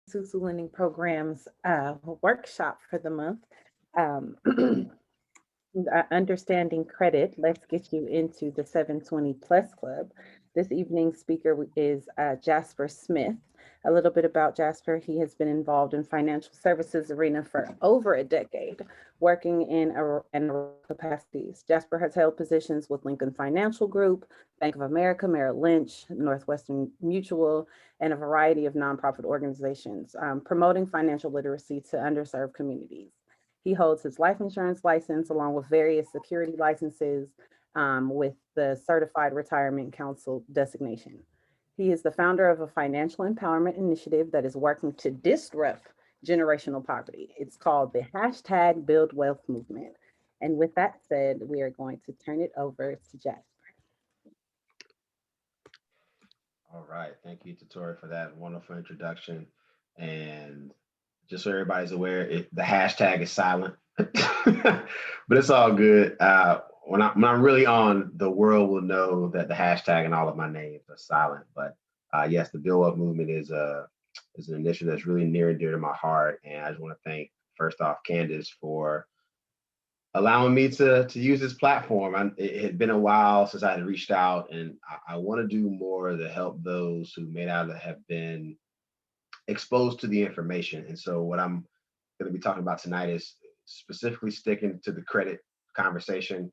SuSu Lending Program's workshop for the month. Um, Understanding Credit. Let's get you into the 720 Plus Club. This evening's speaker is Jasper Smith. A little bit about Jasper. He has been involved in financial services arena for over a decade, working in capacities. Jasper has held positions with Lincoln Financial Group, Bank of America, Merrill Lynch, Northwestern Mutual, and a variety of nonprofit organizations, promoting financial literacy to underserved communities. He holds his life insurance license along with various security licenses with the Certified Retirement Council designation. He is the founder of a financial empowerment initiative that is working to disrupt generational poverty. It's called the hashtag Build Wealth Movement. And with that said, we are going to turn it over to Jasper. All right. Thank you, Tori, for that wonderful introduction. And just so everybody's aware, the hashtag is silent, but it's all good. When I'm really on, the world will know that the hashtag and all of my names are silent. But yes, the Build Up movement is an initiative that's really near and dear to my heart. And I just want to thank first off Candace for allowing me to use this platform. It had been a while since I had reached out, and I want to do more to help those who may not have been exposed to the information. And so, what I'm going to be talking about tonight is specifically sticking to the credit conversation.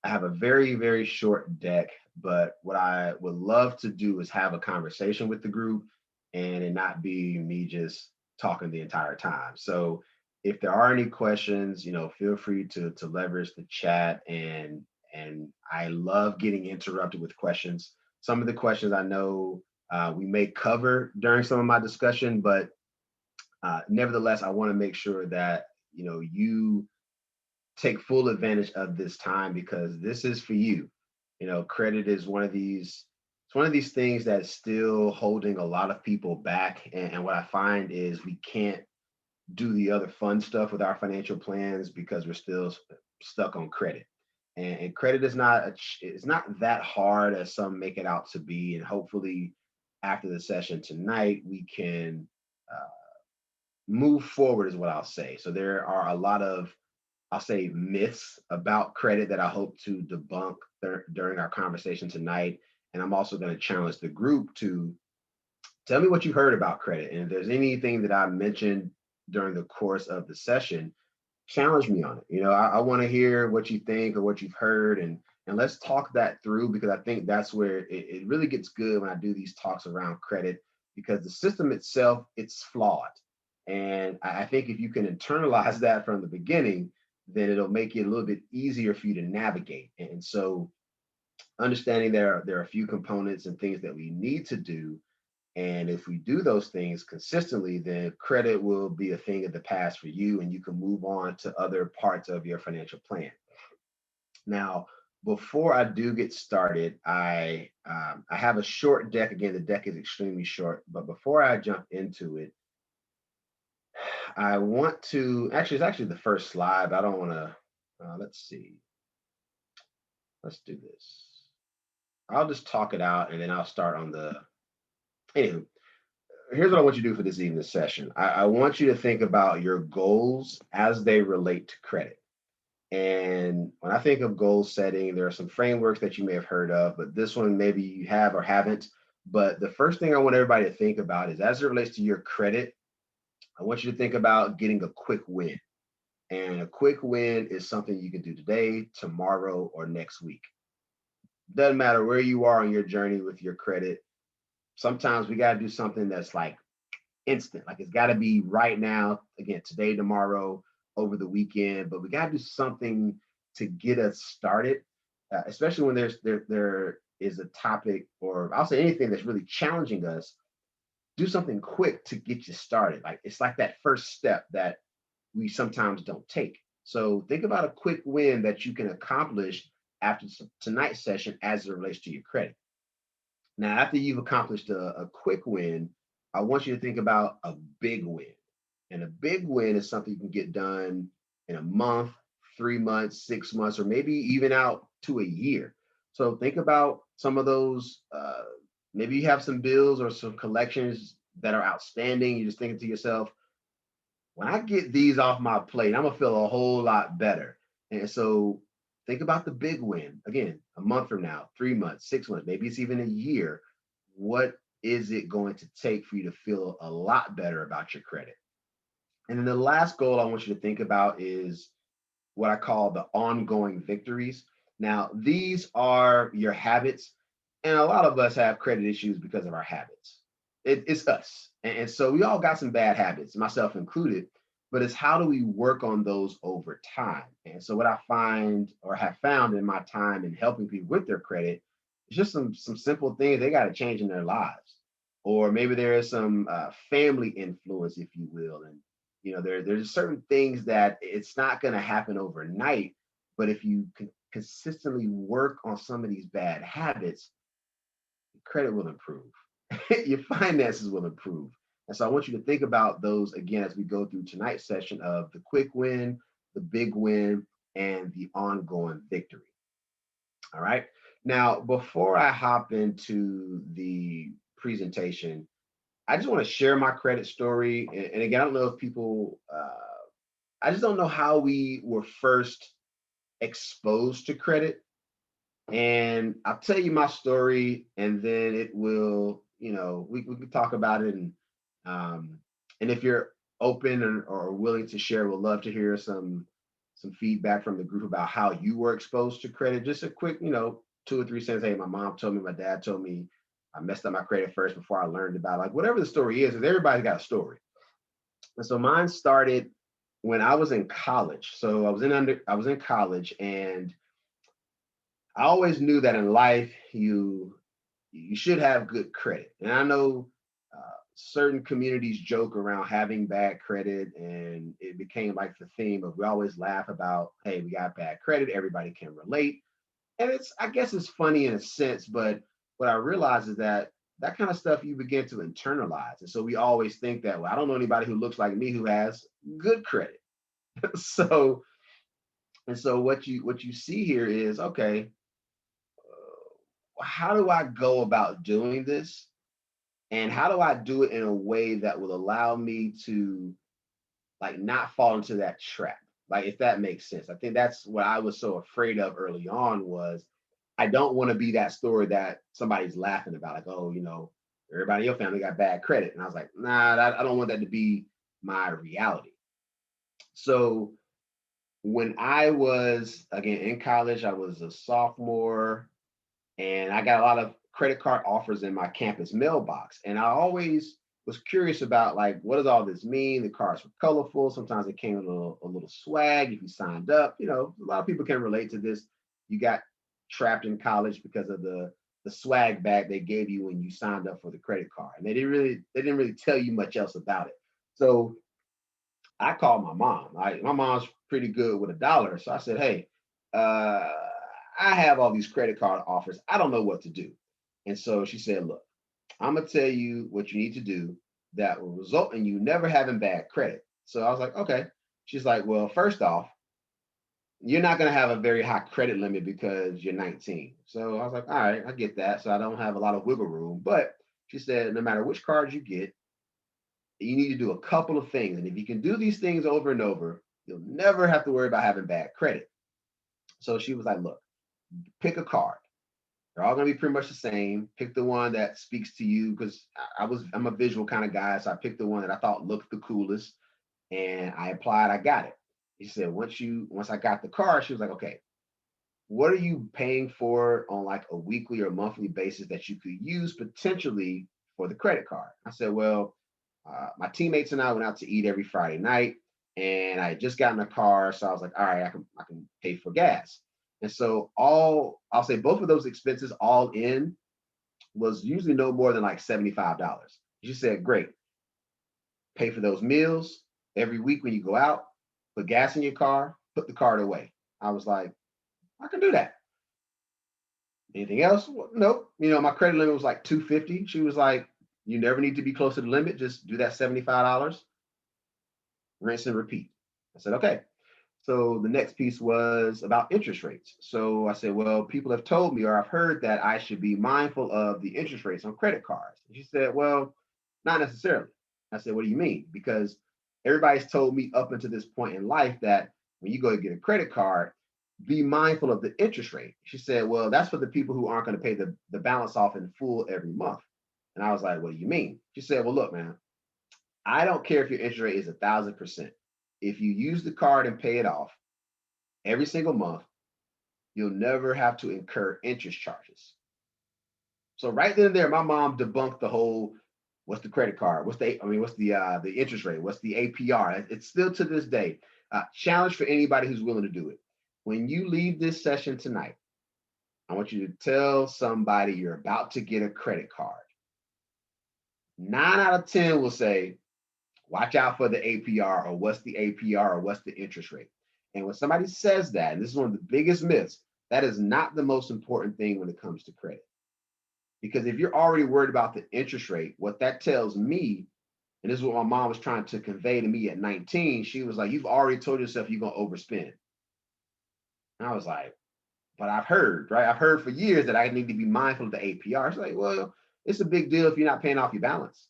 I have a very, very short deck, but what I would love to do is have a conversation with the group and it not be me just talking the entire time. So if there are any questions, feel free to leverage the chat, and I love getting interrupted with questions. Some of the questions I know we may cover during some of my discussion, but nevertheless, I want to make sure that you take full advantage of this time because this is for you. Credit is one of these. It's one of these things that's still holding a lot of people back. And what I find is we can't do the other fun stuff with our financial plans because we're still stuck on credit. And credit is it's not that hard as some make it out to be. And hopefully, after the session tonight, we can uh, move forward, is what I'll say. So there are a lot of, I'll say, myths about credit that I hope to debunk during our conversation tonight. And I'm also going to challenge the group to tell me what you heard about credit. And if there's anything that I mentioned during the course of the session, challenge me on it. I want to hear what you think or what you've heard, and let's talk that through, because I think that's where it really gets good when I do these talks around credit, because the system itself, it's flawed. And I think if you can internalize that from the beginning, then it'll make it a little bit easier for you to navigate. And so understanding there are a few components and things that we need to do, and if we do those things consistently, then credit will be a thing of the past for you, and you can move on to other parts of your financial plan. Now, before I do get started, I have a short deck. Again, the deck is extremely short, but before I jump into it, I want to actually, it's actually the first slide, but I don't want to. Let's see. Let's do this. I'll just talk it out, and then I'll start on the. Anywho, here's what I want you to do for this evening session. I want you to think about your goals as they relate to credit. And when I think of goal setting, there are some frameworks that you may have heard of, but this one maybe you have or haven't. But the first thing I want everybody to think about is, as it relates to your credit, I want you to think about getting a quick win. And a quick win is something you can do today, tomorrow, or next week. Doesn't matter where you are on your journey with your credit. Sometimes we got to do something that's like instant, like it's got to be right now, again, today, tomorrow, over the weekend, but we got to do something to get us started, especially when there is a topic, or I'll say anything that's really challenging us. Do something quick to get you started. Like it's like that first step that we sometimes don't take. So think about a quick win that you can accomplish after tonight's session as it relates to your credit. Now, after you've accomplished a quick win, I want you to think about a big win. And a big win is something you can get done in a month, 3 months, 6 months, or maybe even out to a year. So think about some of those. Maybe you have some bills or some collections that are outstanding. You're just thinking to yourself, when I get these off my plate, I'm gonna feel a whole lot better. And so think about the big win. Again, a month from now, 3 months, 6 months, maybe it's even a year. What is it going to take for you to feel a lot better about your credit? And then the last goal I want you to think about is what I call the ongoing victories. Now, these are your habits, and a lot of us have credit issues because of our habits. It's us. And so we all got some bad habits, myself included, but it's how do we work on those over time? And so what I find or have found in my time in helping people with their credit is just some simple things they got to change in their lives. Or maybe there is some family influence, if you will, and there's certain things that it's not going to happen overnight, but if you can consistently work on some of these bad habits, credit will improve. Your finances will improve. And so I want you to think about those again as we go through tonight's session of the quick win, the big win, and the ongoing victory. All right. Now, before I hop into the presentation, I just want to share my credit story. And again, I don't know if people, I just don't know how we were first exposed to credit. And I'll tell you my story, and then it will, we can talk about it. Um, and if you're open or willing to share, we'll love to hear some feedback from the group about how you were exposed to credit. Just a quick, 2 or 3 cents. Hey, my mom told me, my dad told me, I messed up my credit first before I learned about like whatever the story is, because everybody's got a story. And so mine started when I was in college. So I was in college, and I always knew that in life you should have good credit. And I know certain communities joke around having bad credit, and it became like the theme of we always laugh about, hey, we got bad credit, everybody can relate. And I guess it's funny in a sense, but what I realize is that that kind of stuff you begin to internalize. And so we always think that, well, I don't know anybody who looks like me who has good credit. so so what you see here is, okay, how do I go about doing this? And how do I do it in a way that will allow me to like not fall into that trap? Like, if that makes sense. I think that's what I was so afraid of early on was I don't want to be that story that somebody's laughing about, like, oh, everybody in your family got bad credit. And I was like, nah, I don't want that to be my reality. So when I was again in college, I was a sophomore, and I got a lot of credit card offers in my campus mailbox. And I always was curious about like, what does all this mean? The cards were colorful. Sometimes it came with a little swag if you signed up. A lot of people can relate to this. You got trapped in college because of the swag bag they gave you when you signed up for the credit card, and they didn't really tell you much else about it. So I called my mom. My mom's pretty good with a dollar, so I said, hey, uh, I have all these credit card offers. I don't know what to do. And so she said, look, I'm going to tell you what you need to do that will result in you never having bad credit. So I was like, okay. She's like, well, first off, you're not going to have a very high credit limit because you're 19. So I was like, all right, I get that. So I don't have a lot of wiggle room. But she said, no matter which card you get, you need to do a couple of things. And if you can do these things over and over, you'll never have to worry about having bad credit. So she was like, look, pick a card. They're all gonna be pretty much the same. Pick the one that speaks to you because I'm a visual kind of guy, so I picked the one that I thought looked the coolest, and I applied. I got it. She said once I got the card, she was like, okay, what are you paying for on like a weekly or monthly basis that you could use potentially for the credit card? I said, well, my teammates and I went out to eat every Friday night, and I had just got in a car, so I was like, all right, I can pay for gas. And so I'll say both of those expenses all in was usually no more than like $75. She said, great, pay for those meals every week when you go out, put gas in your car, put the card away. I was like, I can do that. Anything else? Well, nope. My credit limit was like 250. She was like, you never need to be close to the limit. Just do that $75, rinse and repeat. I said, okay. So the next piece was about interest rates. So I said, well, people have told me or I've heard that I should be mindful of the interest rates on credit cards. And she said, well, Not necessarily. I said, what do you mean? Because everybody's told me up until this point in life that when you go to get a credit card, be mindful of the interest rate. She said, well, that's for the people who aren't going to pay the balance off in full every month. And I was like, what do you mean? She said, well, look, man, I don't care if your interest rate is 1,000%. If you use the card and pay it off every single month, you'll never have to incur interest charges. So right then and there, my mom debunked the whole what's the credit card? What's the interest rate? What's the APR? It's still to this day challenge for anybody who's willing to do it. When you leave this session tonight, I want you to tell somebody you're about to get a credit card. 9 out of 10 will say, watch out for the APR, or what's the APR, or what's the interest rate. And when somebody says that, and this is one of the biggest myths, that is not the most important thing when it comes to credit. Because if you're already worried about the interest rate, what that tells me, and this is what my mom was trying to convey to me at 19, she was like, you've already told yourself you're going to overspend. And I was like, but I've heard, right? I've heard for years that I need to be mindful of the APR. It's like, well, it's a big deal if you're not paying off your balance.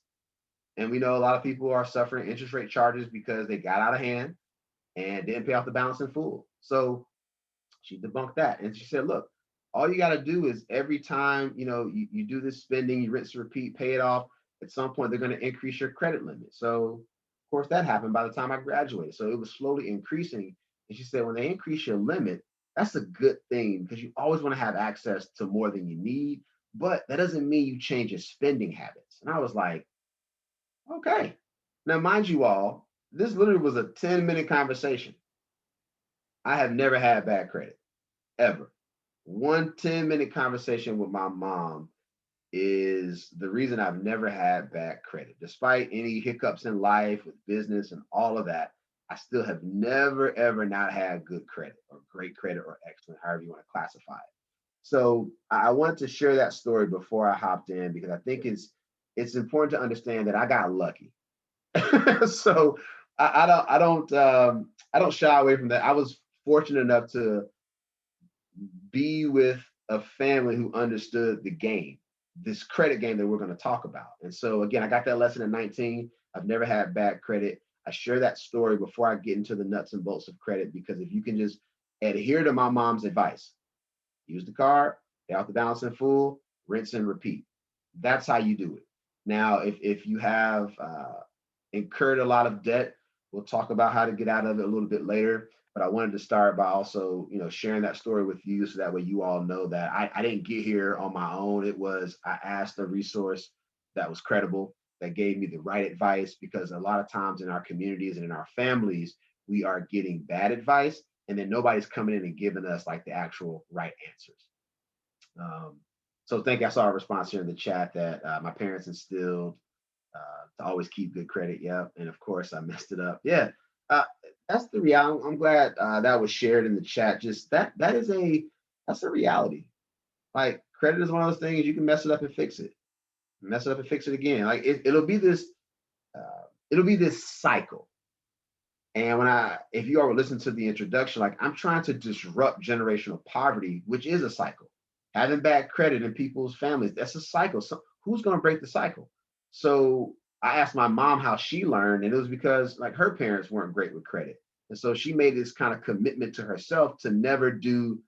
And we know a lot of people are suffering interest rate charges because they got out of hand and didn't pay off the balance in full. So she debunked that. And she said, look, all you got to do is every time, you do this spending, you rinse and repeat, pay it off. At some point, they're going to increase your credit limit. So, of course, that happened by the time I graduated. So it was slowly increasing. And she said, when they increase your limit, that's a good thing because you always want to have access to more than you need. But that doesn't mean you change your spending habits. And I was like, okay. Now, mind you all, this literally was a 10-minute conversation. I have never had bad credit, ever. One 10-minute conversation with my mom is the reason I've never had bad credit. Despite any hiccups in life with business and all of that, I still have never, ever not had good credit or great credit or excellent, however you want to classify it. So I wanted to share that story before I hopped in because I think it's important to understand that I got lucky. So I don't shy away from that. I was fortunate enough to be with a family who understood the game, this credit game that we're going to talk about. And so again, I got that lesson at 19. I've never had bad credit. I share that story before I get into the nuts and bolts of credit, because if you can just adhere to my mom's advice, use the card, pay off the balance in full, rinse and repeat. That's how you do it. Now, if you have incurred a lot of debt, we'll talk about how to get out of it a little bit later. But I wanted to start by also, sharing that story with you so that way you all know that I didn't get here on my own. It was, I asked a resource that was credible, that gave me the right advice, because a lot of times in our communities and in our families, we are getting bad advice and then nobody's coming in and giving us like the actual right answers. So thank you. I saw a response here in the chat that my parents instilled to always keep good credit. Yeah. And of course I messed it up. Yeah. Uh, that's the reality. I'm glad that was shared in the chat. Just that's a reality. Like credit is one of those things you can mess it up and fix it, mess it up and fix it again. Like it'll be this cycle. And if you ever listen to the introduction, like I'm trying to disrupt generational poverty, which is a cycle. Having bad credit in people's families, that's a cycle. So who's going to break the cycle? So I asked my mom how she learned, and it was because like her parents weren't great with credit. And so she made this kind of commitment to herself to never do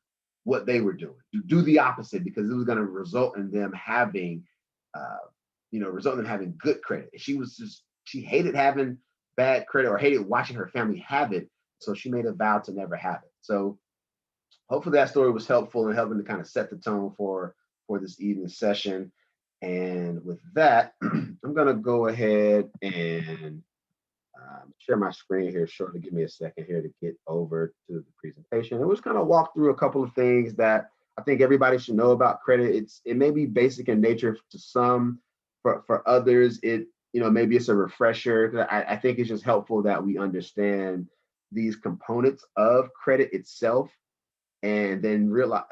what they were doing, to do the opposite, because it was going to result in them having, good credit. She hated having bad credit or hated watching her family have it. So she made a vow to never have it. So hopefully that story was helpful in helping to kind of set the tone for this evening session. And with that, I'm going to go ahead and share my screen here shortly. Give me a second here to get over to the presentation. And we'll just kind of walk through a couple of things that I think everybody should know about credit. It may be basic in nature to some, for others, maybe it's a refresher. I think it's just helpful that we understand these components of credit itself, and then realize,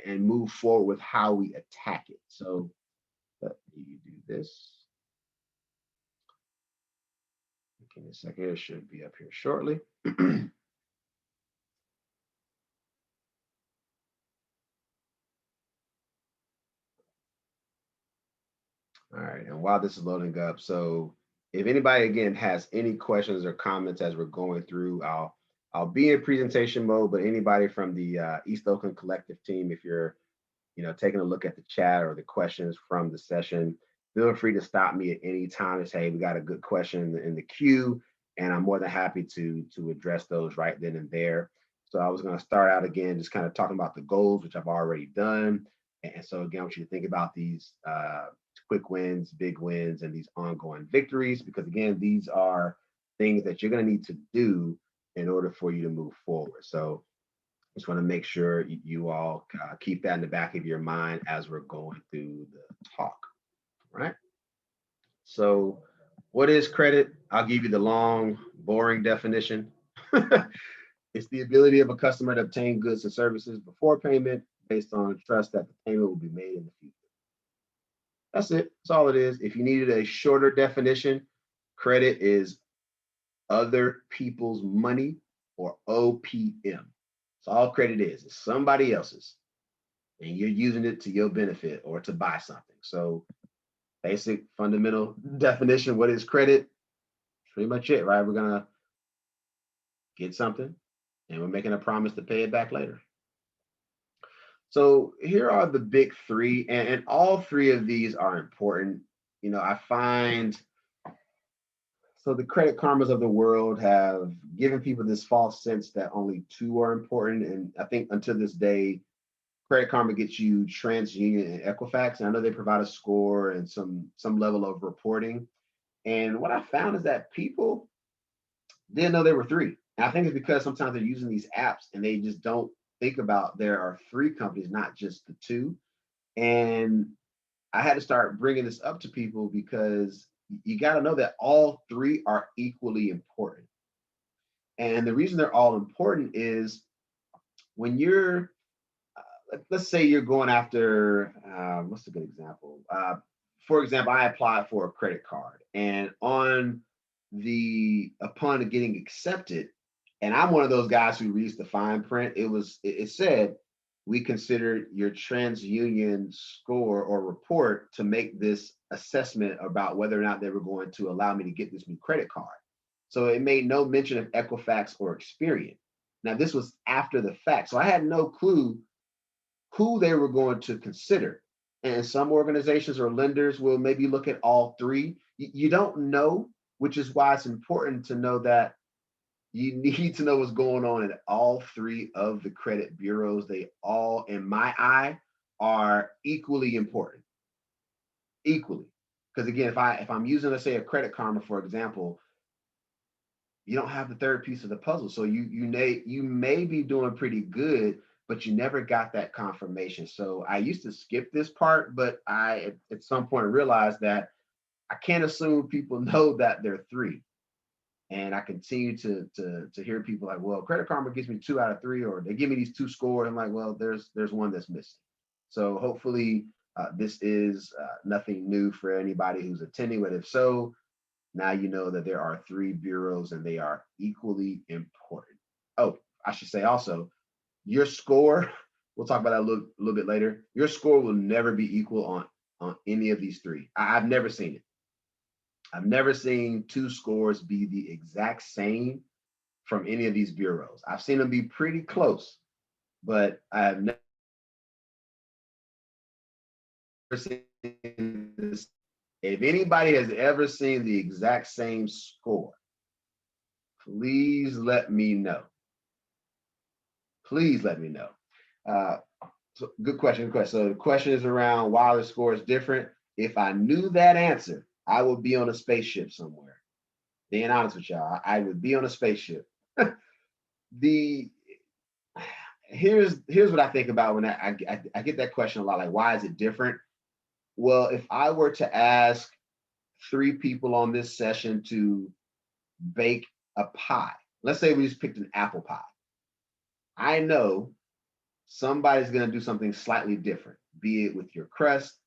and move forward with how we attack it. So let me do this. Give me a second. It should be up here shortly. All right, and while this is loading up, so if anybody again has any questions or comments as we're going through, I'll be in presentation mode, but anybody from the East Oakland Collective team, if you're taking a look at the chat or the questions from the session, feel free to stop me at any time and say, hey, we got a good question in the queue, and I'm more than happy to address those right then and there. So I was going to start out again, just kind of talking about the goals, which I've already done. And so again, I want you to think about these quick wins, big wins, and these ongoing victories, because again, these are things that you're going to need to do in order for you to move forward. So just want to make sure you all keep that in the back of your mind as we're going through the talk, right? So what is credit? I'll give you the long, boring definition. It's the ability of a customer to obtain goods and services before payment based on trust that the payment will be made in the future. That's it. That's all it is. If you needed a shorter definition, credit is other people's money, or OPM. So all credit is somebody else's, and you're using it to your benefit or to buy something. So basic fundamental definition, what is credit? Pretty much it, right? We're gonna get something and we're making a promise to pay it back later. So here are the big three, and all three of these are important. I find, so the Credit Karmas of the world have given people this false sense that only two are important. And I think until this day, Credit Karma gets you TransUnion and Equifax. And I know they provide a score and some level of reporting. And what I found is that people didn't know there were three. And I think it's because sometimes they're using these apps and they just don't think about there are three companies, not just the two. And I had to start bringing this up to people because you got to know that all three are equally important. And the reason they're all important is when you're, let's say you're going after, what's a good example? For example, I applied for a credit card, and upon getting accepted, and I'm one of those guys who reads the fine print. It said, we considered your TransUnion score or report to make this assessment about whether or not they were going to allow me to get this new credit card. So it made no mention of Equifax or Experian. Now, this was after the fact, so I had no clue who they were going to consider. And some organizations or lenders will maybe look at all three. You don't know, which is why it's important to know that you need to know what's going on in all three of the credit bureaus. They all, in my eye, are equally important. Equally. Because again, if I'm using, let's say, a Credit Karma, for example, you don't have the third piece of the puzzle. So you may be doing pretty good, but you never got that confirmation. So I used to skip this part, but I at some point realized that I can't assume people know that they're three. And I continue to hear people like, well, Credit Karma gives me 2 out of 3, or they give me these 2 scores. I'm like, well, there's one that's missing. So hopefully this is nothing new for anybody who's attending, but if so, now you know that there are 3 bureaus and they are equally important. Oh, I should say also, your score, we'll talk about that a little bit later. Your score will never be equal on any of these 3. I've never seen it. I've never seen 2 scores be the exact same from any of these bureaus. I've seen them be pretty close, but I have never seen this. If anybody has ever seen the exact same score, please let me know. Please let me know. So good question. So the question is around why the score is different. If I knew that answer, I would be on a spaceship somewhere. Being honest with y'all, I would be on a spaceship. Here's what I think about when I get that question a lot, like, why is it different? Well, if I were to ask 3 people on this session to bake a pie, let's say we just picked an apple pie, I know somebody's going to do something slightly different, be it with your crust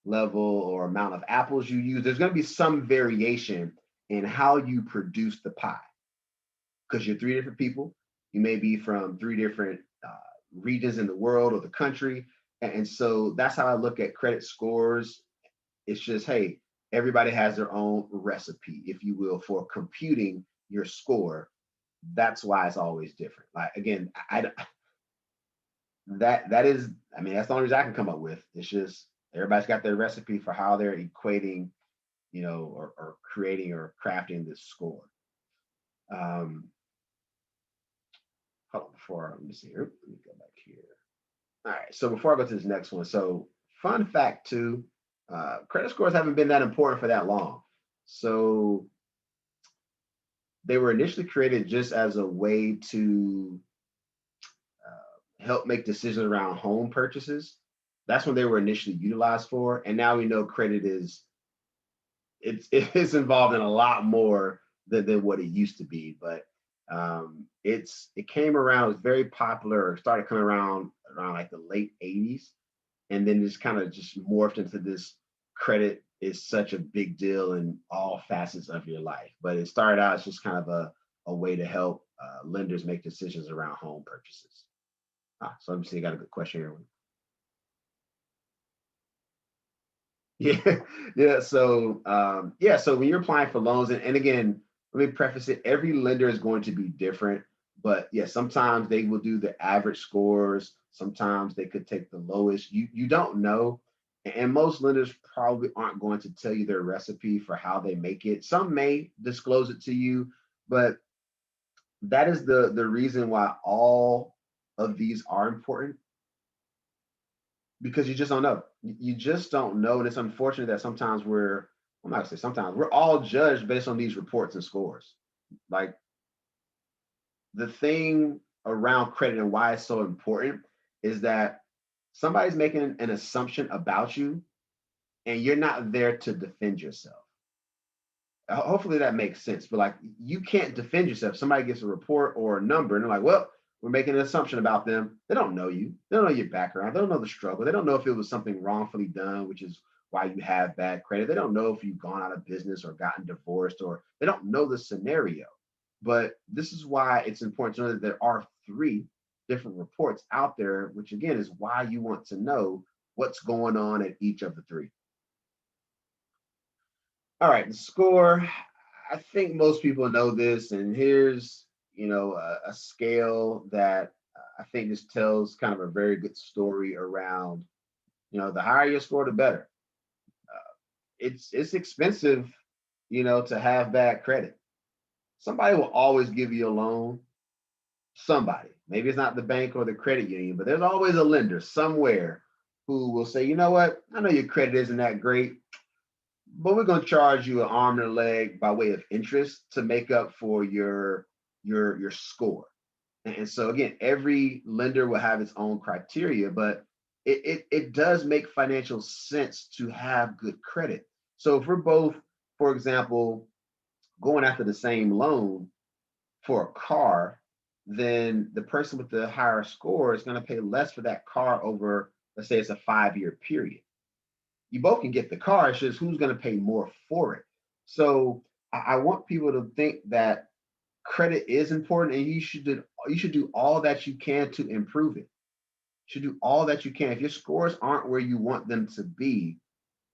level or amount of apples you use. There's going to be some variation in how you produce the pie, because you're 3 different people. You may be from 3 different regions in the world or the country. And so that's how I look at credit scores. It's just, hey, everybody has their own recipe, if you will, for computing your score. That's why it's always different. Like again, that is, I mean, that's the only reason I can come up with. It's just everybody's got their recipe for how they're equating, or creating or crafting this score. Um, hold on, let me see here. Let me go back here. All right. So before I go to this next one, so fun fact too, credit scores haven't been that important for that long. So they were initially created just as a way to help make decisions around home purchases. That's when they were initially utilized for. And now we know credit it's involved in a lot more than what it used to be. But it came around, it was very popular, or started coming around like the late 80s, and then just kind of just morphed into this credit is such a big deal in all facets of your life. But it started out as just kind of a way to help lenders make decisions around home purchases. So let me see, I got a good question here. Yeah, yeah. So when you're applying for loans, and again, let me preface it: every lender is going to be different. But yeah, sometimes they will do the average scores. Sometimes they could take the lowest. You don't know, and most lenders probably aren't going to tell you their recipe for how they make it. Some may disclose it to you, but that is the reason why all of these are important, because you just don't know. You just don't know, and it's unfortunate that sometimes I'm not gonna say sometimes, we're all judged based on these reports and scores. Like the thing around credit and why it's so important is that somebody's making an assumption about you, and you're not there to defend yourself. Hopefully that makes sense. But like, you can't defend yourself. Somebody gets a report or a number, and they're like, "Well, we're making an assumption about them." They don't know you. They don't know your background. They don't know the struggle. They don't know if it was something wrongfully done, which is why you have bad credit. They don't know if you've gone out of business or gotten divorced, or they don't know the scenario. But this is why it's important to know that there are three different reports out there, which again is why you want to know what's going on at each of the three. All right, the score. I think most people know this, and here's a scale that I think just tells kind of a very good story around. The higher your score, the better. It's expensive, to have bad credit. Somebody will always give you a loan. Somebody, maybe it's not the bank or the credit union, but there's always a lender somewhere who will say, you know what, I know your credit isn't that great, but we're going to charge you an arm and a leg by way of interest to make up for your score. And so again, every lender will have its own criteria, but it does make financial sense to have good credit. So if we're both, for example, going after the same loan for a car, then the person with the higher score is going to pay less for that car over, let's say it's a 5-year period. You both can get the car. It's just who's going to pay more for it. So I want people to think that credit is important, and you should do all that you can to improve it. You should do all that you can. If your scores aren't where you want them to be,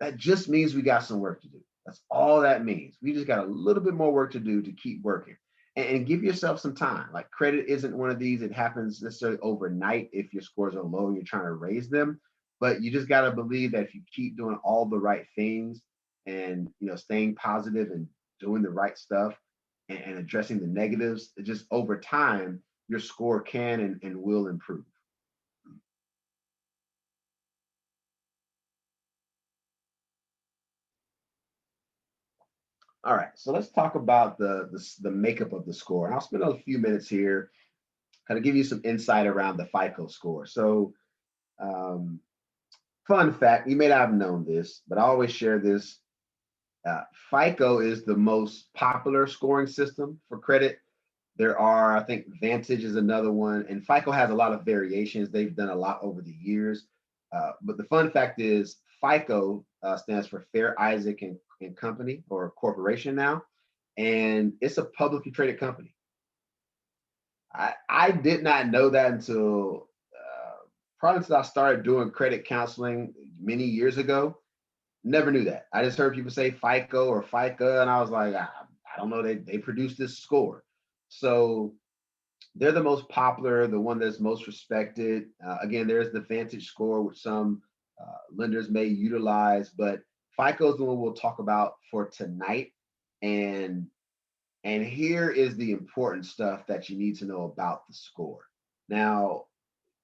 that just means we got some work to do. That's all that means. We just got a little bit more work to do to keep working, and give yourself some time. Like credit isn't one of these that happens necessarily overnight if your scores are low and you're trying to raise them. But you just got to believe that if you keep doing all the right things, and staying positive and doing the right stuff, and addressing the negatives, just over time, your score can and will improve. All right, so let's talk about the makeup of the score. And I'll spend a few minutes here, kind of give you some insight around the FICO score. So, um, fun fact, you may not have known this, but I always share this. Uh, FICO is the most popular scoring system for credit. There are, I think, Vantage is another one, and FICO has a lot of variations. They've done a lot over the years. But the fun fact is, FICO stands for Fair Isaac and Company, or corporation now, and it's a publicly traded company. I did not know that until probably until I started doing credit counseling many years ago. Never knew that. I just heard people say FICO or FICA, and I was like, I don't know. They produced this score. So they're the most popular, the one that's most respected. Again, there's the Vantage score, which some lenders may utilize, but FICO is the one we'll talk about for tonight. And and here is the important stuff that you need to know about the score. Now,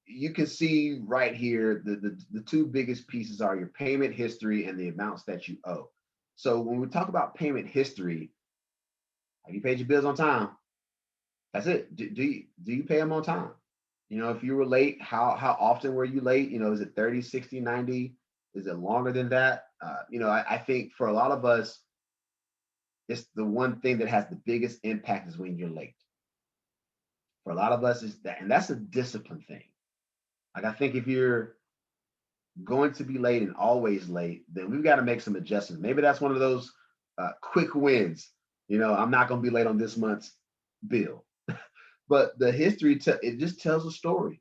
you can see right here the two biggest pieces are your payment history and the amounts that you owe. So when we talk about payment history, have you paid your bills on time? That's it. Do you pay them on time? You know, if you were late, how often were you late? You know, is it 30, 60, 90? Is it longer than that? I think for a lot of us, it's the one thing that has the biggest impact is when you're late. For a lot of us, is that, and that's a discipline thing. Like I think if you're going to be late and always late, then we've got to make some adjustments. Maybe that's one of those quick wins. You know, I'm not going to be late on this month's bill. But the history, it just tells a story.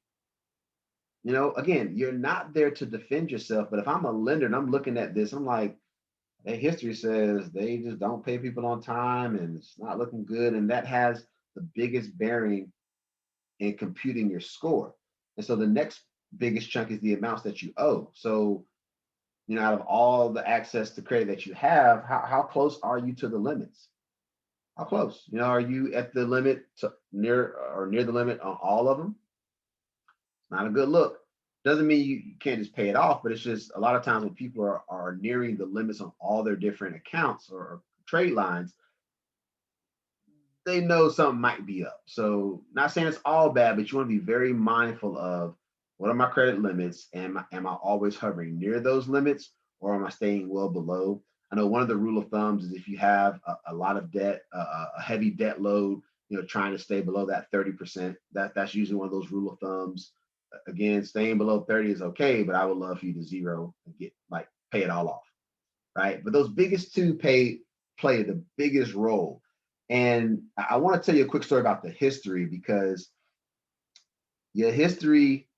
You know, again, you're not there to defend yourself. But if I'm a lender and I'm looking at this, I'm like, their history says they just don't pay people on time and it's not looking good. And that has the biggest bearing in computing your score. And so the next biggest chunk is the amounts that you owe. So, you know, out of all the access to credit that you have, how close are you to the limits? How close? You know, are you at the limit to near the limit on all of them? It's not a good look. Doesn't mean you can't just pay it off, but it's just a lot of times when people are nearing the limits on all their different accounts or trade lines, they know something might be up. So not saying it's all bad, but you want to be very mindful of what are my credit limits? Am I always hovering near those limits or am I staying well below? I know one of the rule of thumbs is if you have a lot of debt, a heavy debt load, you know, trying to stay below that 30%, that's usually one of those rule of thumbs. Again, staying below 30 is okay, but I would love for you to zero and get like pay it all off, right? But those biggest two play the biggest role. And I want to tell you a quick story about the history because your history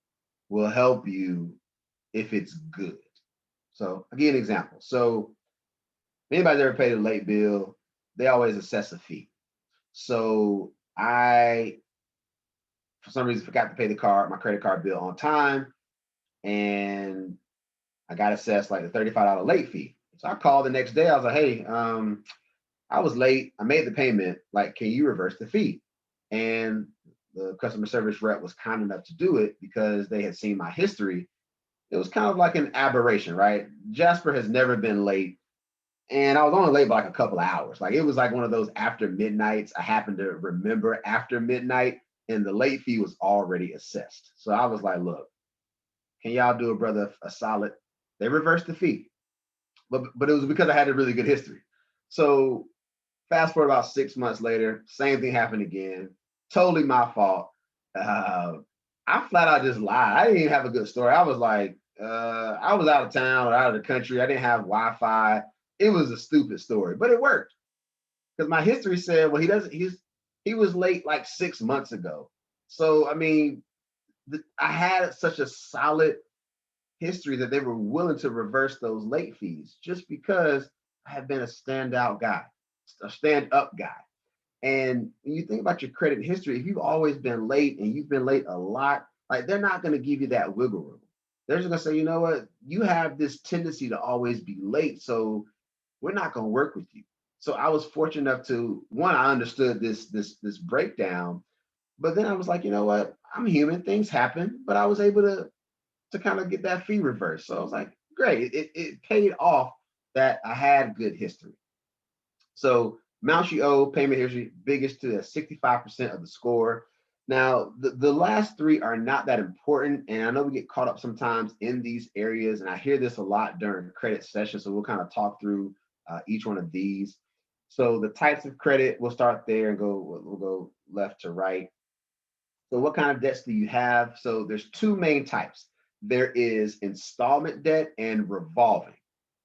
will help you if it's good. So I'll give you an example. So if anybody's ever paid a late bill, they always assess a fee. So I, for some reason, forgot to pay my credit card bill on time, and I got assessed like the $35 late fee. So I called the next day. I was like, hey, I was late. I made the payment. Like, can you reverse the fee? And the customer service rep was kind enough to do it because they had seen my history. It was kind of like an aberration, right? Jasper has never been late. And I was only late by like a couple of hours. Like it was like one of those after midnights. I happened to remember after midnight, and the late fee was already assessed. So I was like, look, can y'all do a brother a solid? They reversed the fee. But it was because I had a really good history. So fast forward about 6 months later, same thing happened again. Totally my fault. I flat out just lied. I didn't even have a good story. I was like, I was out of town or out of the country. I didn't have Wi-Fi. It was a stupid story, but it worked because my history said, well, he was late like 6 months ago. So I mean, I had such a solid history that they were willing to reverse those late fees just because I have been a standout guy, a stand up guy. And when you think about your credit history, if you've always been late and you've been late a lot, like they're not going to give you that wiggle room. They're just going to say, you know what, you have this tendency to always be late. So we're not going to work with you. So I was fortunate enough to one, I understood this breakdown, but then I was like, you know what, I'm human, things happen, but I was able to kind of get that fee reversed. So I was like, great. It paid off that I had good history. So amounts you owe, payment history, biggest to 65% of the score. Now, the last three are not that important. And I know we get caught up sometimes in these areas. And I hear this a lot during credit sessions. So we'll kind of talk through each one of these. So the types of credit, we'll start there and we'll go left to right. So what kind of debts do you have? So there's two main types. There is installment debt and revolving.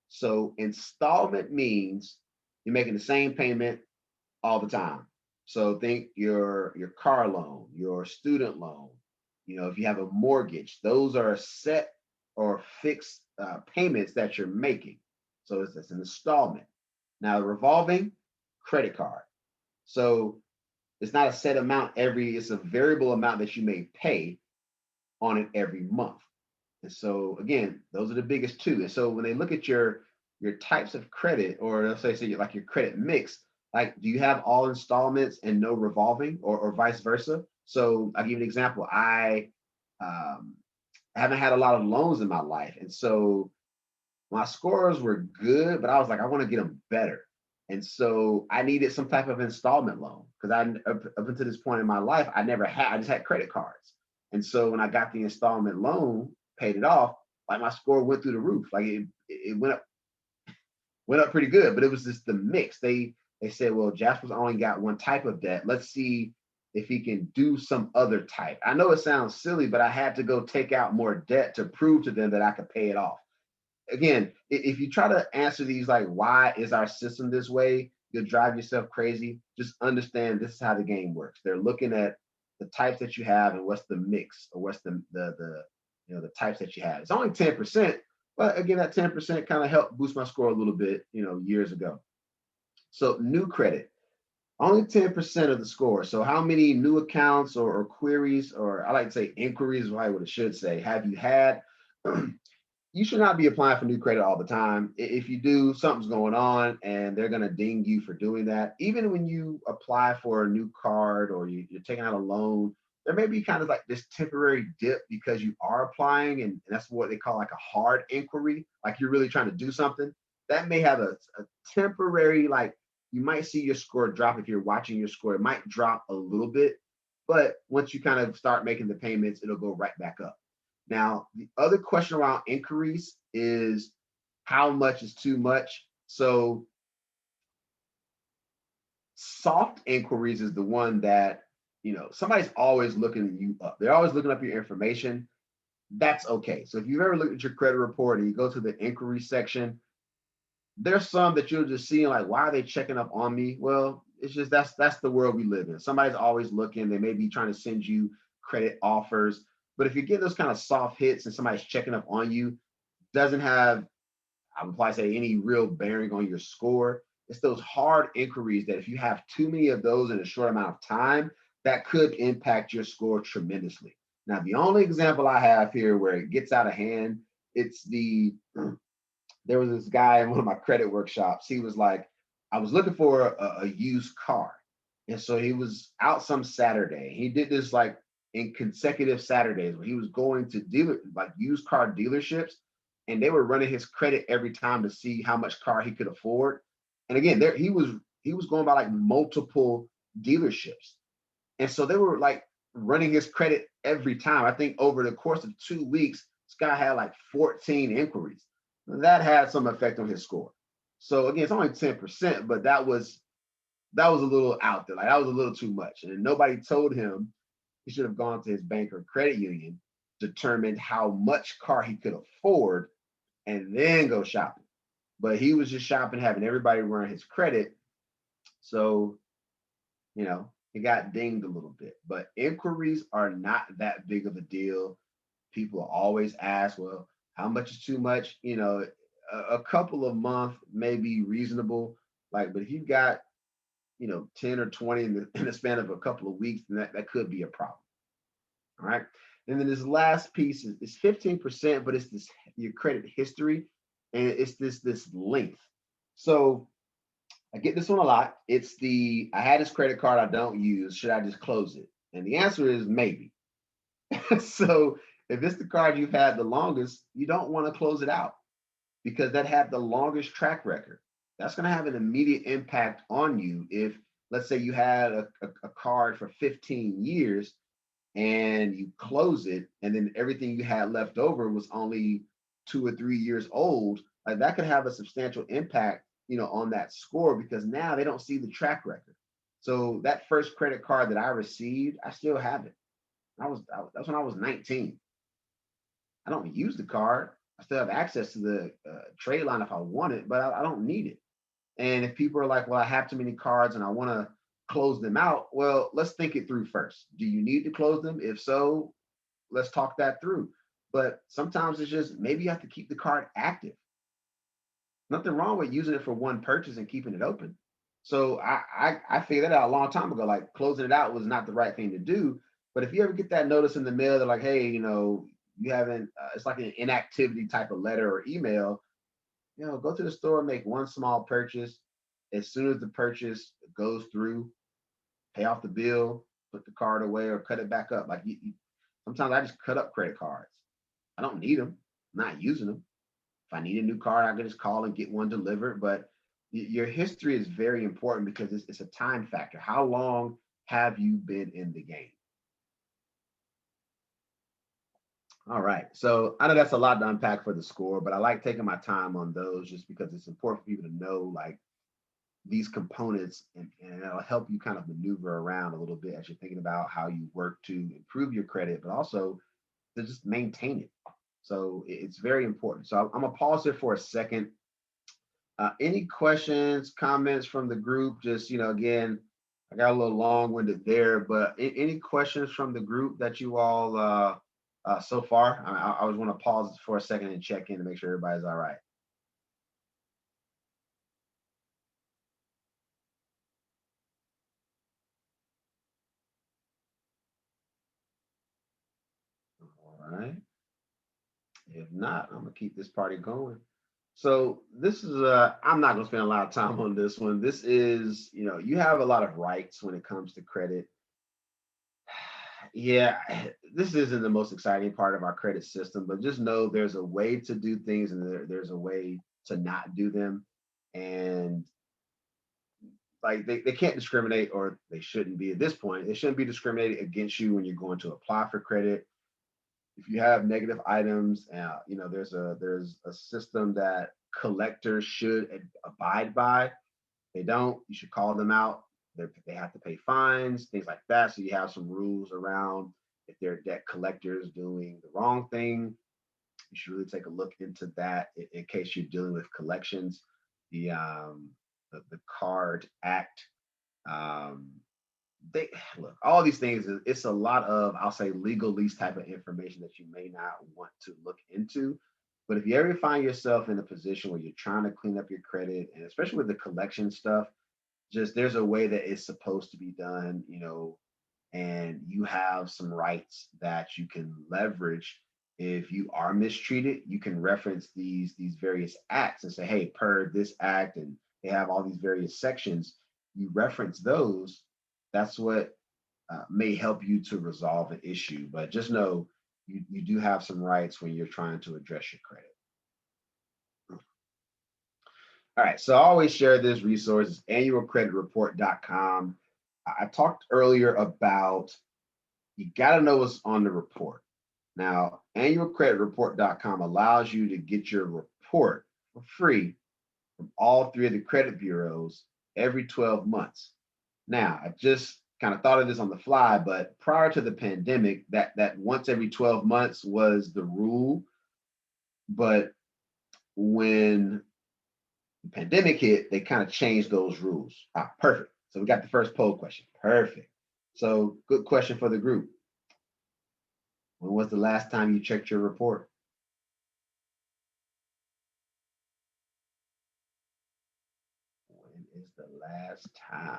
So installment means you're making the same payment all the time. So think your car loan, your student loan, you know, if you have a mortgage, those are set or fixed payments that you're making. So it's an installment. Now, revolving credit card. So it's not a set amount it's a variable amount that you may pay on it every month. And so again, those are the biggest two. And so when they look at your types of credit, or let's say like your credit mix, like do you have all installments and no revolving, or vice versa? So I'll give you an example. Um, haven't had a lot of loans in my life. And so my scores were good, but I was like, I want to get them better. And so I needed some type of installment loan because up until this point in my life, I just had credit cards. And so when I got the installment loan, paid it off, like my score went through the roof. Like it went up pretty good, but it was just the mix. They said, well, Jasper's only got one type of debt. Let's see if he can do some other type. I know it sounds silly, but I had to go take out more debt to prove to them that I could pay it off. Again, if you try to answer these like, why is our system this way, you'll drive yourself crazy. Just understand this is how the game works. They're looking at the types that you have and what's the mix, or what's the types that you have. It's only 10%, but again, that 10% kind of helped boost my score a little bit, years ago. So new credit, only 10% of the score. So how many new accounts or queries, or I like to say inquiries, is probably what it should say, have you had? You should not be applying for new credit all the time. If you do, something's going on and they're going to ding you for doing that. Even when you apply for a new card, or you're taking out a loan, there may be kind of like this temporary dip because you are applying, and that's what they call like a hard inquiry, like you're really trying to do something. That may have a temporary, like you might see your score drop. If you're watching your score, it might drop a little bit, but once you kind of start making the payments, it'll go right back up. Now, the other question around inquiries is how much is too much? So soft inquiries is the one that, somebody's always looking you up. They're always looking up your information. That's okay. So if you've ever looked at your credit report and you go to the inquiry section, there's some that you'll just see and like, why are they checking up on me? Well, it's just that's the world we live in. Somebody's always looking. They may be trying to send you credit offers. But if you get those kind of soft hits and somebody's checking up on you, doesn't have, I would probably say, any real bearing on your score. It's those hard inquiries that if you have too many of those in a short amount of time, that could impact your score tremendously. Now, the only example I have here where it gets out of hand, it's there was this guy in one of my credit workshops. He was like, I was looking for a used car. And so he was out some Saturday. He did this like in consecutive Saturdays where he was going to used car dealerships, and they were running his credit every time to see how much car he could afford. And again, there he was going by like multiple dealerships. And so they were like running his credit every time. I think over the course of 2 weeks, this guy had like 14 inquiries. That had some effect on his score. So again, it's only 10%, but that was a little out there. Like that was a little too much. And nobody told him he should have gone to his bank or credit union, determined how much car he could afford, and then go shopping. But he was just shopping, having everybody run his credit. So, he got dinged a little bit. But inquiries are not that big of a deal. People always ask, well, how much is too much? A couple of months may be reasonable. Like, but if you've got 10 or 20 in the span of a couple of weeks, then that could be a problem. All right. And then this last piece is 15%, but it's this your credit history, and it's this length. So I get this one a lot. It's I had this credit card I don't use. Should I just close it? And the answer is maybe. So if it's the card you've had the longest, you don't want to close it out because that had the longest track record. That's going to have an immediate impact on you. If, let's say, you had a card for 15 years and you close it, and then everything you had left over was only 2 or 3 years old, like that could have a substantial impact, on that score, because now they don't see the track record. So that first credit card that I received, I still have it. That's when I was 19. I don't use the card. I still have access to the trade line if I want it, but I don't need it. And if people are like, well, I have too many cards and I want to close them out, well, let's think it through first. Do you need to close them? If so, let's talk that through. But sometimes it's just maybe you have to keep the card active. nothing wrong with using it for one purchase and keeping it open. So I figured that out a long time ago. Like closing it out was not the right thing to do. But if you ever get that notice in the mail, they're like, hey, you haven't. It's like an inactivity type of letter or email. Go to the store, make one small purchase. As soon as the purchase goes through, pay off the bill, put the card away, or cut it back up. Like sometimes I just cut up credit cards. I don't need them. I'm not using them. If I need a new card, I can just call and get one delivered. But your history is very important because it's a time factor. How long have you been in the game? All right. So I know that's a lot to unpack for the score, but I like taking my time on those just because it's important for people to know like these components, and it'll help you kind of maneuver around a little bit as you're thinking about how you work to improve your credit, but also to just maintain it. So it's very important. So I'm gonna pause here for a second. Any questions, comments from the group? Just, again, I got a little long-winded there, but any questions from the group that you all so far? I always want to pause for a second and check in to make sure everybody's all right. All right. If not, I'm gonna keep this party going. So this is I'm not gonna spend a lot of time on this one. This is, you have a lot of rights when it comes to credit. Yeah, this isn't the most exciting part of our credit system, but just know there's a way to do things and there's a way to not do them. And like they can't discriminate, or they shouldn't be at this point. They shouldn't be discriminating against you when you're going to apply for credit. If you have negative items, there's a system that collectors should abide by. They don't, you should call them out. They have to pay fines, things like that. So you have some rules around if they're debt collectors doing the wrong thing. You should really take a look into that in case you're dealing with collections. The Card Act, um, they look, all these things, it's a lot of, I'll say, legalese type of information that you may not want to look into. But if you ever find yourself in a position where you're trying to clean up your credit, and especially with the collection stuff, just there's a way that it's supposed to be done, and you have some rights that you can leverage. If you are mistreated, you can reference these various acts and say, hey, per this act, and they have all these various sections. You reference those. That's what may help you to resolve an issue. But just know you do have some rights when you're trying to address your credit. All right, so I always share this resource, it's annualcreditreport.com. I talked earlier about you got to know what's on the report. Now, annualcreditreport.com allows you to get your report for free from all three of the credit bureaus every 12 months. Now, I just kind of thought of this on the fly, but prior to the pandemic, that once every 12 months was the rule. But when the pandemic hit, they kind of changed those rules. Perfect. So we got the first poll question. Perfect. So good question for the group. When was the last time you checked your report? When is the last time?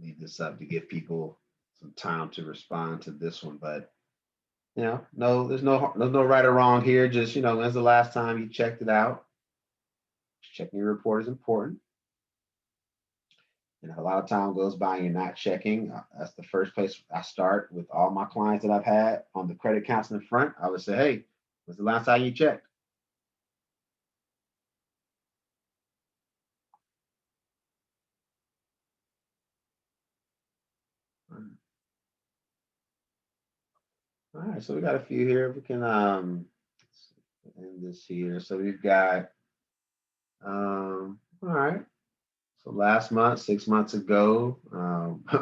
Leave this up to give people some time to respond to this one, but no, there's no right or wrong here. Just when's the last time you checked it out? Checking your report is important. And if a lot of time goes by and you're not checking, that's the first place I start with all my clients that I've had on the credit counseling front. I would say, hey, when's the last time you checked? All right, so we got a few here. We can end this here. So we've got all right. So last month, 6 months ago,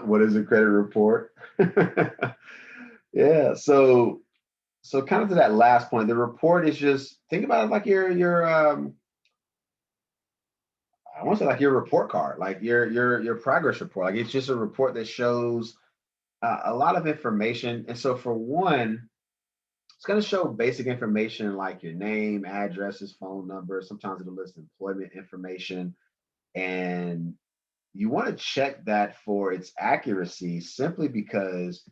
what is a credit report? Yeah, so kind of to that last point, the report is just think about it like your I want to say like your report card, like your progress report. Like it's just a report that shows a lot of information. And so for one, It's going to show basic information like your name, addresses, phone number. Sometimes it'll list employment information. And you want to check that for its accuracy simply because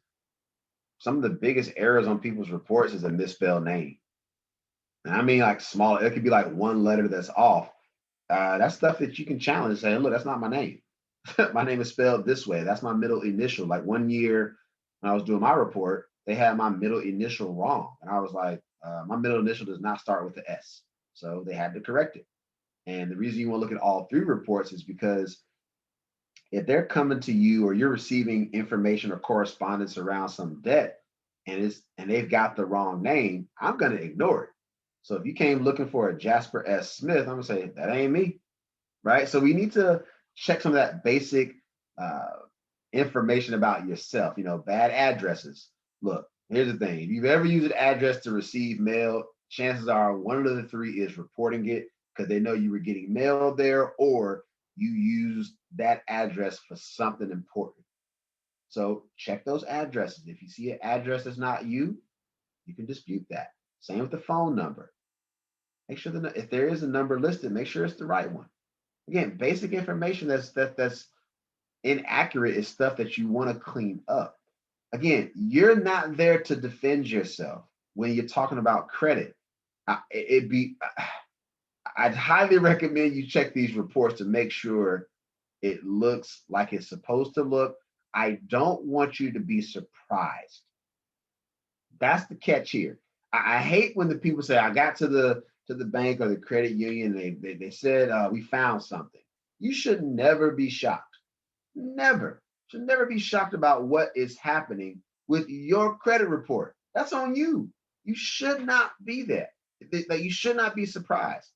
some of the biggest errors on people's reports is a misspelled name. And I mean, like small, it could be like one letter that's off. That's stuff that you can challenge and say, look, that's not my name. My name is spelled this way. That's my middle initial. Like one year when I was doing my report, they had my middle initial wrong. And I was like, my middle initial does not start with the S. So they had to correct it. And the reason you want to look at all three reports is because if they're coming to you or you're receiving information or correspondence around some debt and they've got the wrong name, I'm going to ignore it. So if you came looking for a Jasper S. Smith, I'm going to say, that ain't me, right? So we need to check some of that basic uh, information about yourself, bad addresses. Look, here's the thing. If you've ever used an address to receive mail, chances are one of the three is reporting it because they know you were getting mail there or you used that address for something important. So check those addresses. If you see an address that's not you, you can dispute that. Same with the phone number. Make sure that if there is a number listed, make sure it's the right one. Again, basic information that's inaccurate is stuff that you want to clean up. Again, you're not there to defend yourself when you're talking about credit. I'd highly recommend you check these reports to make sure it looks like it's supposed to look. I don't want you to be surprised. That's the catch here. I hate when the people say, I got to the bank or the credit union, they said we found something. You should never be shocked. Never. Should never be shocked about what is happening with your credit report. That's on you. You should not be there. That you should not be surprised.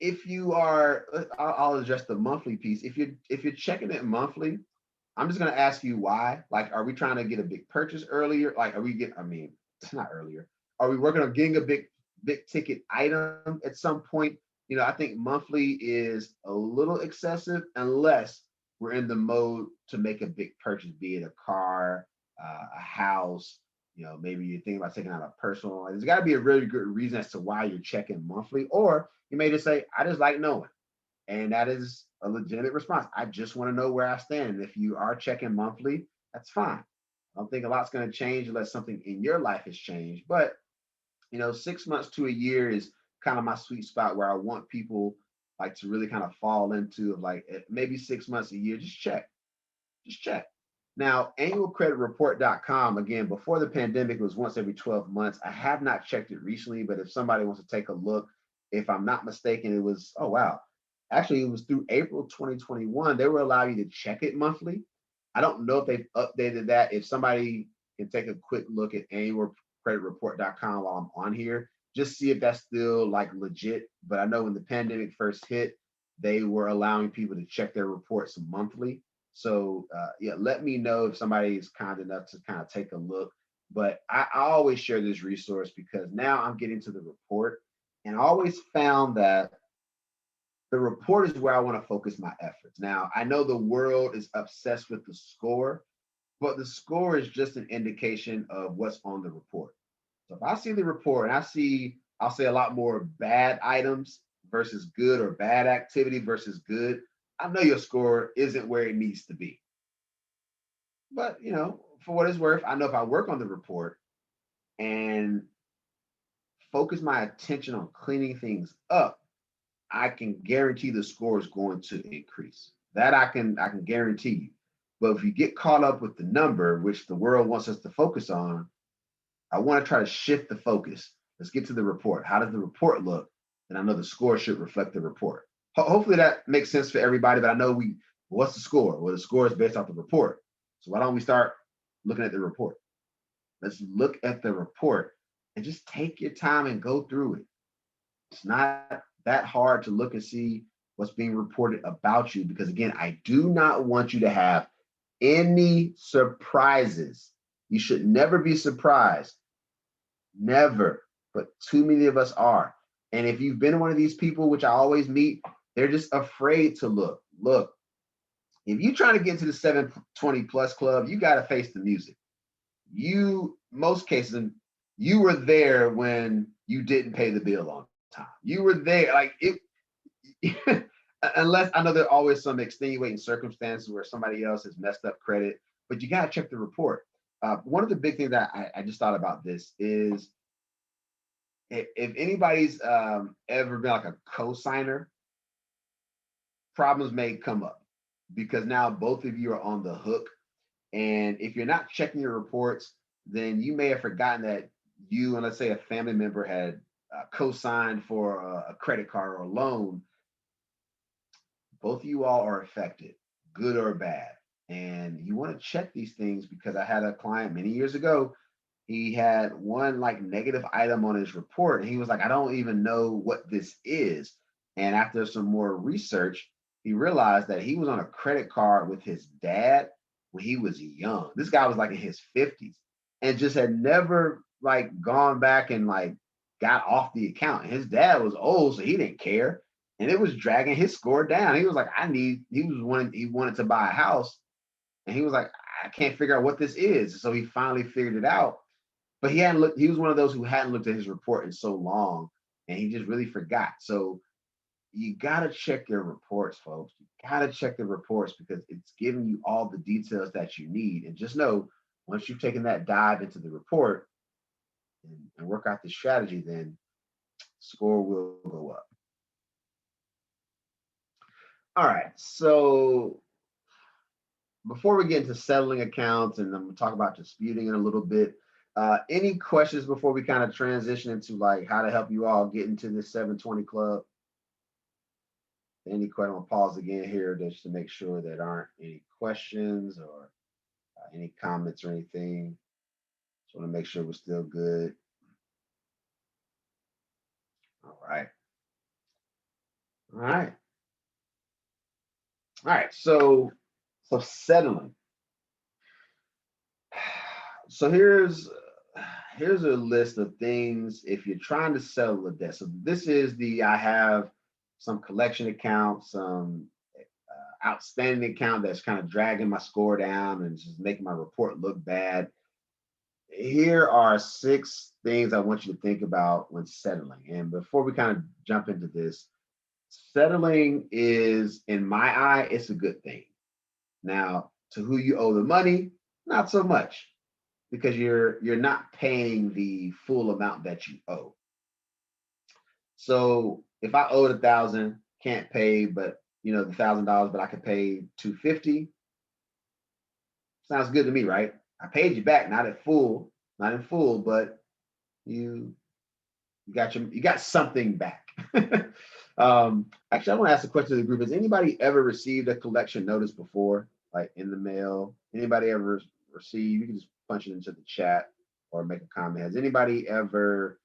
If you are, I'll address the monthly piece. If you're checking it monthly, I'm just going to ask you why. Like, are we trying to get a big purchase earlier? Like, it's not earlier. Are we working on getting a big ticket item at some point? I think monthly is a little excessive unless we're in the mode to make a big purchase, be it a car, a house, maybe you're thinking about taking out a personal. There's got to be a really good reason as to why you're checking monthly, or you may just say, I just like knowing. And that is a legitimate response. I just want to know where I stand. And if you are checking monthly, that's fine. I don't think a lot's going to change unless something in your life has changed. But 6 months to a year is kind of my sweet spot where I want people like to really kind of fall into, like maybe 6 months a year. Just check. Now, Annualcreditreport.com, again, before the pandemic, it was once every 12 months. I have not checked it recently, but if somebody wants to take a look, if I'm not mistaken, it was, oh, wow. Actually, it was through April 2021. They will allow you to check it monthly. I don't know if they've updated that. If somebody can take a quick look at Annualcreditreport.com while I'm on here, just see if that's still like legit. But I know when the pandemic first hit, they were allowing people to check their reports monthly. So let me know if somebody is kind enough to kind of take a look. But I always share this resource because now I'm getting to the report. And I always found that the report is where I want to focus my efforts. Now, I know the world is obsessed with the score, but the score is just an indication of what's on the report. So if I see the report and I'll say a lot more bad items versus good, or bad activity versus good, I know your score isn't where it needs to be. But, for what it's worth, I know if I work on the report and focus my attention on cleaning things up, I can guarantee the score is going to increase. That I can guarantee you. But if you get caught up with the number, which the world wants us to focus on, I want to try to shift the focus. Let's get to the report. How does the report look? And I know the score should reflect the report. Hopefully that makes sense for everybody, but I know what's the score? Well, the score is based off the report. So why don't we start looking at the report? Let's look at the report and just take your time and go through it. It's not that hard to look and see what's being reported about you, because again, I do not want you to have any surprises. You should never be surprised. Never. But too many of us are. And if you've been one of these people, which I always meet, they're just afraid to look. Look, if you're trying to get to the 720 plus club, you got to face the music. most cases, you were there when you didn't pay the bill on time. You were there, like it, unless I know there are always some extenuating circumstances where somebody else has messed up credit, but you got to check the report. One of the big things that I just thought about this is if anybody's ever been like a co-signer, problems may come up because now both of you are on the hook. And if you're not checking your reports, then you may have forgotten that you and let's say a family member had co-signed for a credit card or a loan. Both of you all are affected, good or bad. And you want to check these things because I had a client many years ago. He had one like negative item on his report, and he was like, I don't even know what this is. And after some more research, he realized that he was on a credit card with his dad when he was young. This guy was like in his 50s and just had never like gone back and like got off the account. And his dad was old, so he didn't care. And it was dragging his score down. He was like, he wanted to buy a house. And he was like, I can't figure out what this is. So he finally figured it out. But he hadn't looked, he was one of those who hadn't looked at his report in so long and he just really forgot. So you gotta check your reports, folks. You gotta check the reports because it's giving you all the details that you need. And just know once you've taken that dive into the report and work out the strategy, then score will go up. All right, so before we get into settling accounts, and I'm gonna talk about disputing in a little bit. Any questions before we kind of transition into like how to help you all get into this 720 club? Any question? I'll pause again here just to make sure there aren't any questions or any comments or anything. Just want to make sure we're still good. All right. All right. All right. So settling. So here's a list of things if you're trying to settle a debt. So this is I have some collection account, some outstanding account that's kind of dragging my score down and just making my report look bad. Here are 6 things I want you to think about when settling. And before we kind of jump into this, settling is, in my eye, it's a good thing. Now, to who you owe the money, not so much, because you're not paying the full amount that you owe. So if I owed 1,000, can't pay, but the $1,000, but I could pay 250. Sounds good to me, right? I paid you back, not in full, but you got something back. Actually, I want to ask a question to the group. Has anybody ever received a collection notice before, like in the mail? Anybody ever received? You can just punch it into the chat or make a comment. Has anybody ever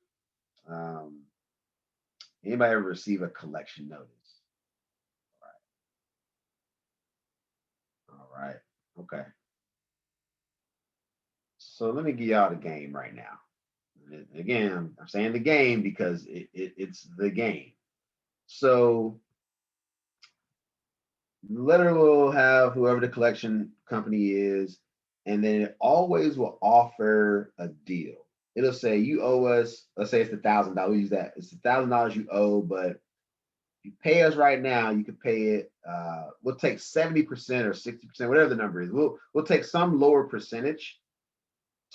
receive a collection notice? All right. Okay. So let me give y'all the game right now. Again, I'm saying the game because it's the game. So the letter will have whoever the collection company is, and then it always will offer a deal. It'll say you owe us, let's say it's $1,000. We use that. It's $1,000 you owe, but if you pay us right now, you can pay it. We'll take 70% or 60%, whatever the number is. We'll take some lower percentage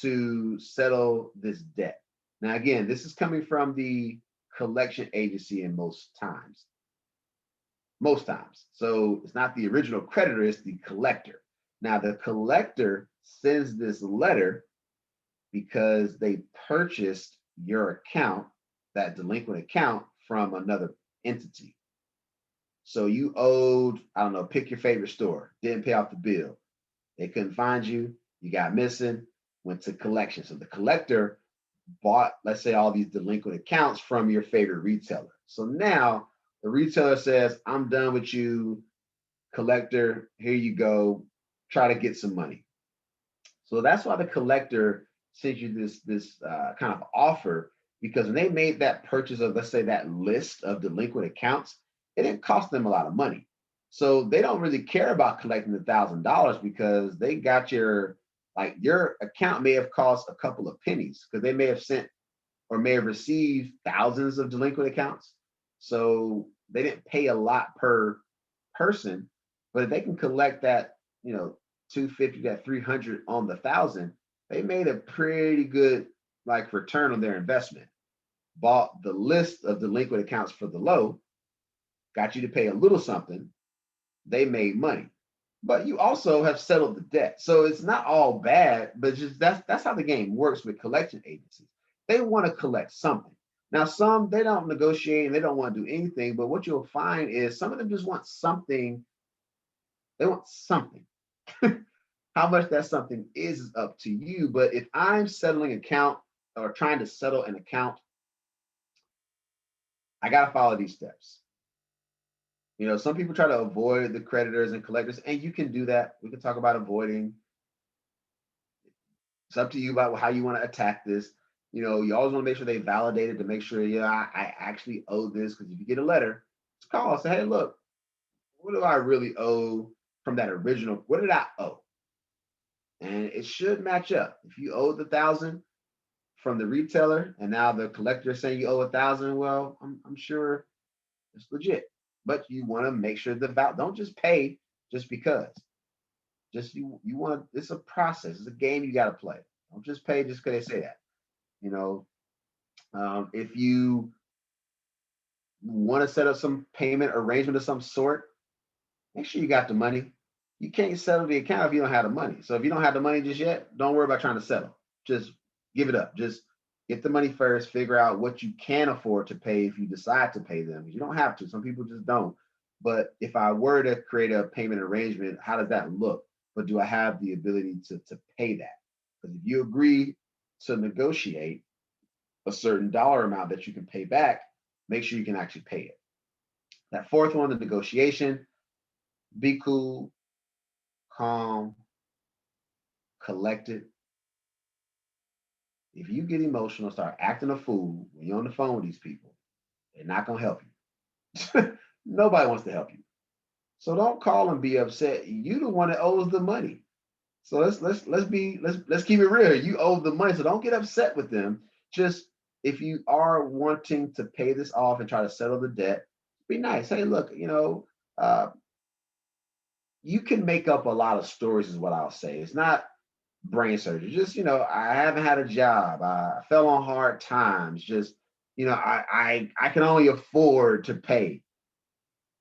to settle this debt. Now, again, this is coming from the collection agency in most times. So it's not the original creditor, it's the collector. Now, the collector sends this letter because they purchased your account, that delinquent account, from another entity. So you owed, I don't know, pick your favorite store, didn't pay off the bill. They couldn't find you, you got missing, went to collection. So the collector bought, let's say, all these delinquent accounts from your favorite retailer. So now the retailer says, I'm done with you, collector, here you go, try to get some money. So that's why the collector sends you this kind of offer, because when they made that purchase of, let's say, that list of delinquent accounts, it didn't cost them a lot of money. So they don't really care about collecting the $1,000 because they got your Like your account may have cost a couple of pennies because they may have sent or may have received thousands of delinquent accounts. So they didn't pay a lot per person, but if they can collect that, 250, that 300 on the thousand, they made a pretty good like return on their investment. Bought the list of delinquent accounts for the low, got you to pay a little something, they made money. But you also have settled the debt. So it's not all bad, but just that's how the game works with collection agencies. They want to collect something. Now, some they don't negotiate and they don't want to do anything, but what you'll find is some of them just want something. They want something. How much that something is up to you. But if I'm settling account or trying to settle an account, I gotta follow these steps. Some people try to avoid the creditors and collectors, and you can do that. We can talk about avoiding. It's up to you about how you want to attack this. You always want to make sure they validate it to make sure, yeah, I actually owe this. Because if you get a letter, just call and say, hey, look, what do I really owe from that original? What did I owe? And it should match up. If you owe the 1,000 from the retailer, and now the collector is saying you owe 1,000, well, I'm sure it's legit. But you want to make sure don't just pay just because. Just you want to. It's a process. It's a game you got to play. Don't just pay just because they say that. If you want to set up some payment arrangement of some sort, make sure you got the money. You can't settle the account if you don't have the money. So if you don't have the money just yet, don't worry about trying to settle. Just give it up. Just get the money first. Figure out what you can afford to pay if you decide to pay them. You don't have to. Some people just don't. But if I were to create a payment arrangement, how does that look? But do I have the ability to pay that? Because if you agree to negotiate a certain dollar amount that you can pay back, make sure you can actually pay it. That fourth one, the negotiation, be cool, calm, collected. If you get emotional, start acting a fool when you're on the phone with these people, they're not gonna help you. Nobody wants to help you. So don't call and be upset. You the one that owes the money. So let's keep it real. You owe the money, so don't get upset with them. Just if you are wanting to pay this off and try to settle the debt, be nice. Hey, look, you can make up a lot of stories, is what I'll say. It's not brain surgery. Just, I haven't had a job. I fell on hard times. Just, I can only afford to pay.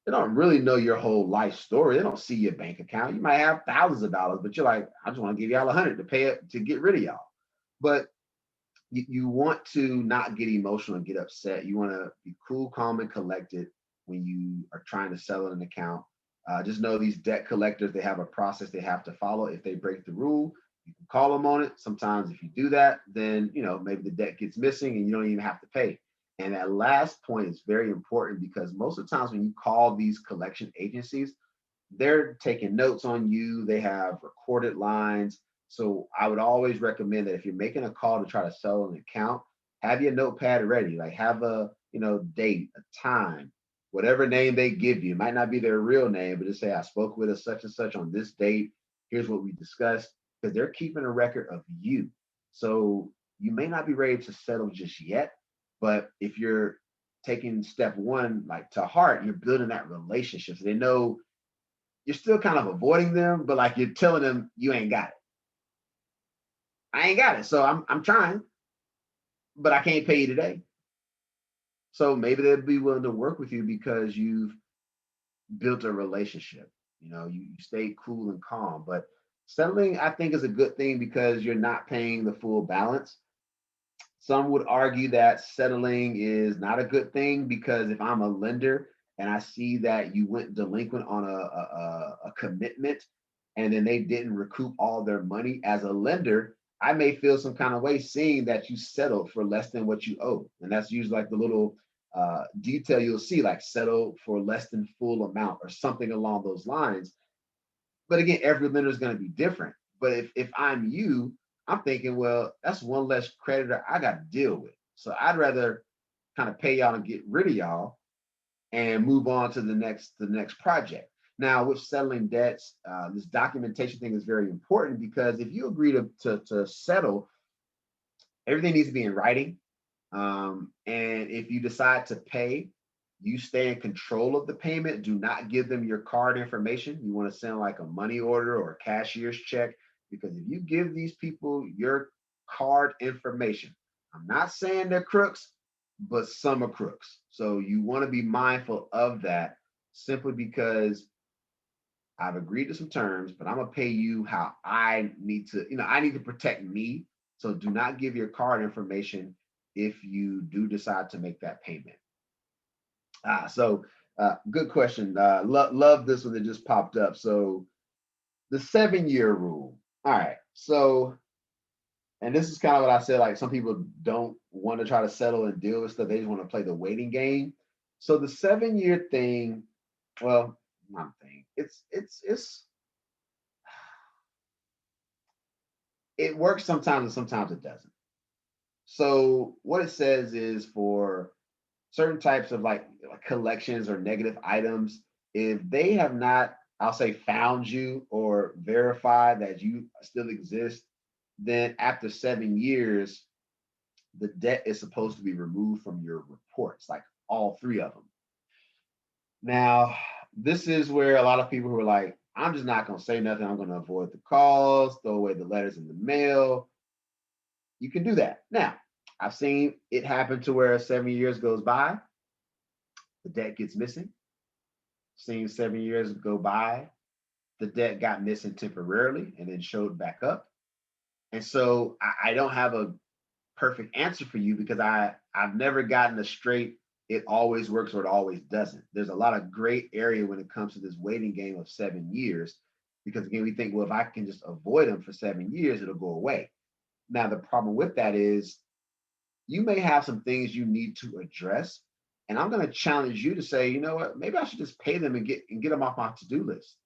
They don't really know your whole life story. They don't see your bank account. You might have thousands of dollars, but you're like, I just want to give y'all 100 to pay it to get rid of y'all. But you want to not get emotional and get upset. You want to be cool, calm, and collected when you are trying to sell an account. Just know these debt collectors, they have a process they have to follow. If they break the rule, you can call them on it. Sometimes if you do that, then maybe the debt gets missing and you don't even have to pay. And that last point is very important because most of the times when you call these collection agencies, they're taking notes on you. They have recorded lines. So I would always recommend that if you're making a call to try to sell an account, have your notepad ready. Like have a date, a time, whatever name they give you. It might not be their real name, but just say I spoke with a such and such on this date. Here's what we discussed, because they're keeping a record of you. So you may not be ready to settle just yet, but if you're taking step one like to heart, you're building that relationship. So they know you're still kind of avoiding them, but like you're telling them you ain't got it. I ain't got it. So I'm trying, but I can't pay you today. So maybe they'll be willing to work with you because you've built a relationship. You stay cool and calm. But settling, I think, is a good thing because you're not paying the full balance. Some would argue that settling is not a good thing because if I'm a lender and I see that you went delinquent on a commitment and then they didn't recoup all their money as a lender, I may feel some kind of way seeing that you settled for less than what you owe. And that's usually like the little detail you'll see, like settle for less than full amount or something along those lines. But again, every lender is going to be different. But if I'm you, I'm thinking, well, that's one less creditor I got to deal with. So I'd rather kind of pay y'all and get rid of y'all and move on to the next project. Now, with settling debts, this documentation thing is very important because if you agree to settle, everything needs to be in writing. And if you decide to pay, you stay in control of the payment. Do not give them your card information. You want to send like a money order or a cashier's check, because if you give these people your card information, I'm not saying they're crooks, but some are crooks. So you want to be mindful of that, simply because I've agreed to some terms, but I'm gonna pay you how I need to, I need to protect me. So do not give your card information if you do decide to make that payment. Good question. Love this one that just popped up. So the 7-year rule. All right. So, and this is kind of what I said, like some people don't want to try to settle and deal with stuff. They just want to play the waiting game. So the 7-year thing, well, not thing. It works sometimes and sometimes it doesn't. So what it says is for certain types of like collections or negative items, if they have not, I'll say, found you or verified that you still exist, then after 7 years, the debt is supposed to be removed from your reports, like all three of them. Now, this is where a lot of people who are like, I'm just not going to say nothing. I'm going to avoid the calls, throw away the letters in the mail. You can do that. Now, I've seen it happen to where 7 years goes by, the debt gets missing. Seen 7 years go by, the debt got missing temporarily and then showed back up. And so I don't have a perfect answer for you because I've never gotten a straight it always works or it always doesn't. There's a lot of gray area when it comes to this waiting game of 7 years, because again, we think, well, if I can just avoid them for 7 years, it'll go away. Now, the problem with that is you may have some things you need to address. And I'm going to challenge you to say, you know what, maybe I should just pay them and get them off my to-do list.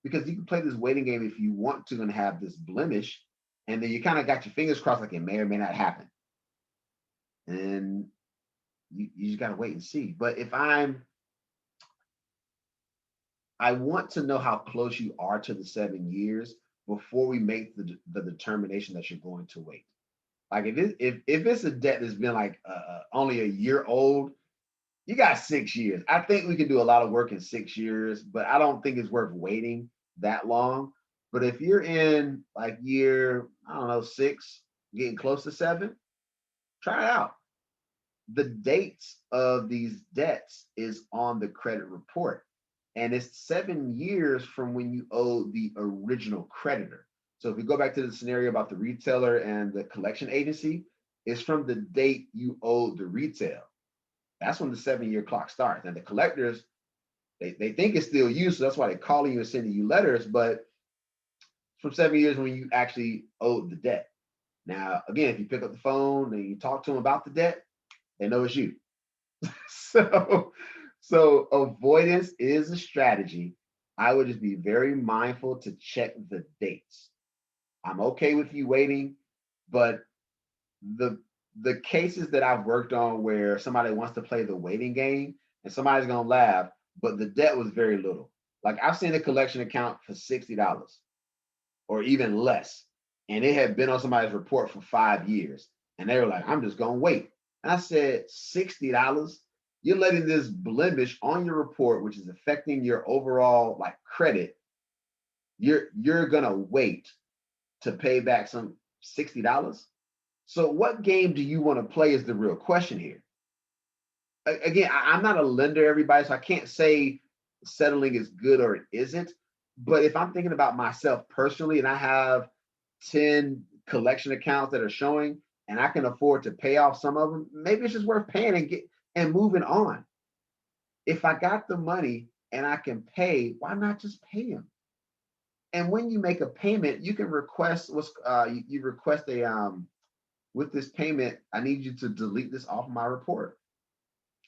Because you can play this waiting game if you want to and have this blemish, and then you kind of got your fingers crossed like it may or may not happen. And you just got to wait and see. But if I want to know how close you are to the 7 years before we make the determination that you're going to wait. Like if it's a debt that's been like only a year old, you got 6 years. I think we can do a lot of work in 6 years, but I don't think it's worth waiting that long. But if you're in like year, I don't know, 6, getting close to 7, try it out. The dates of these debts is on the credit report, and it's 7 years from when you owe the original creditor. So if we go back to the scenario about the retailer and the collection agency, it's from the date you owe the retail. That's when the 7-year clock starts. And the collectors, they think it's still you, so that's why they're calling you and sending you letters, but from 7 years when you actually owed the debt. Now, again, if you pick up the phone and you talk to them about the debt, they know it's you. so avoidance is a strategy. I would just be very mindful to check the dates. I'm okay with you waiting, but the cases that I've worked on where somebody wants to play the waiting game and somebody's gonna laugh, but the debt was very little. Like I've seen a collection account for $60 or even less, and it had been on somebody's report for 5 years, and they were like, "I'm just gonna wait." And I said, $60? You're letting this blemish on your report, which is affecting your overall like credit. You're gonna wait to pay back some $60? So what game do you want to play is the real question here. Again, I'm not a lender, everybody, so I can't say settling is good or it isn't. But if I'm thinking about myself personally and I have 10 collection accounts that are showing and I can afford to pay off some of them, maybe it's just worth paying and moving on. If I got the money and I can pay, why not just pay them? And when you make a payment, you can request you request a with this payment, I need you to delete this off my report.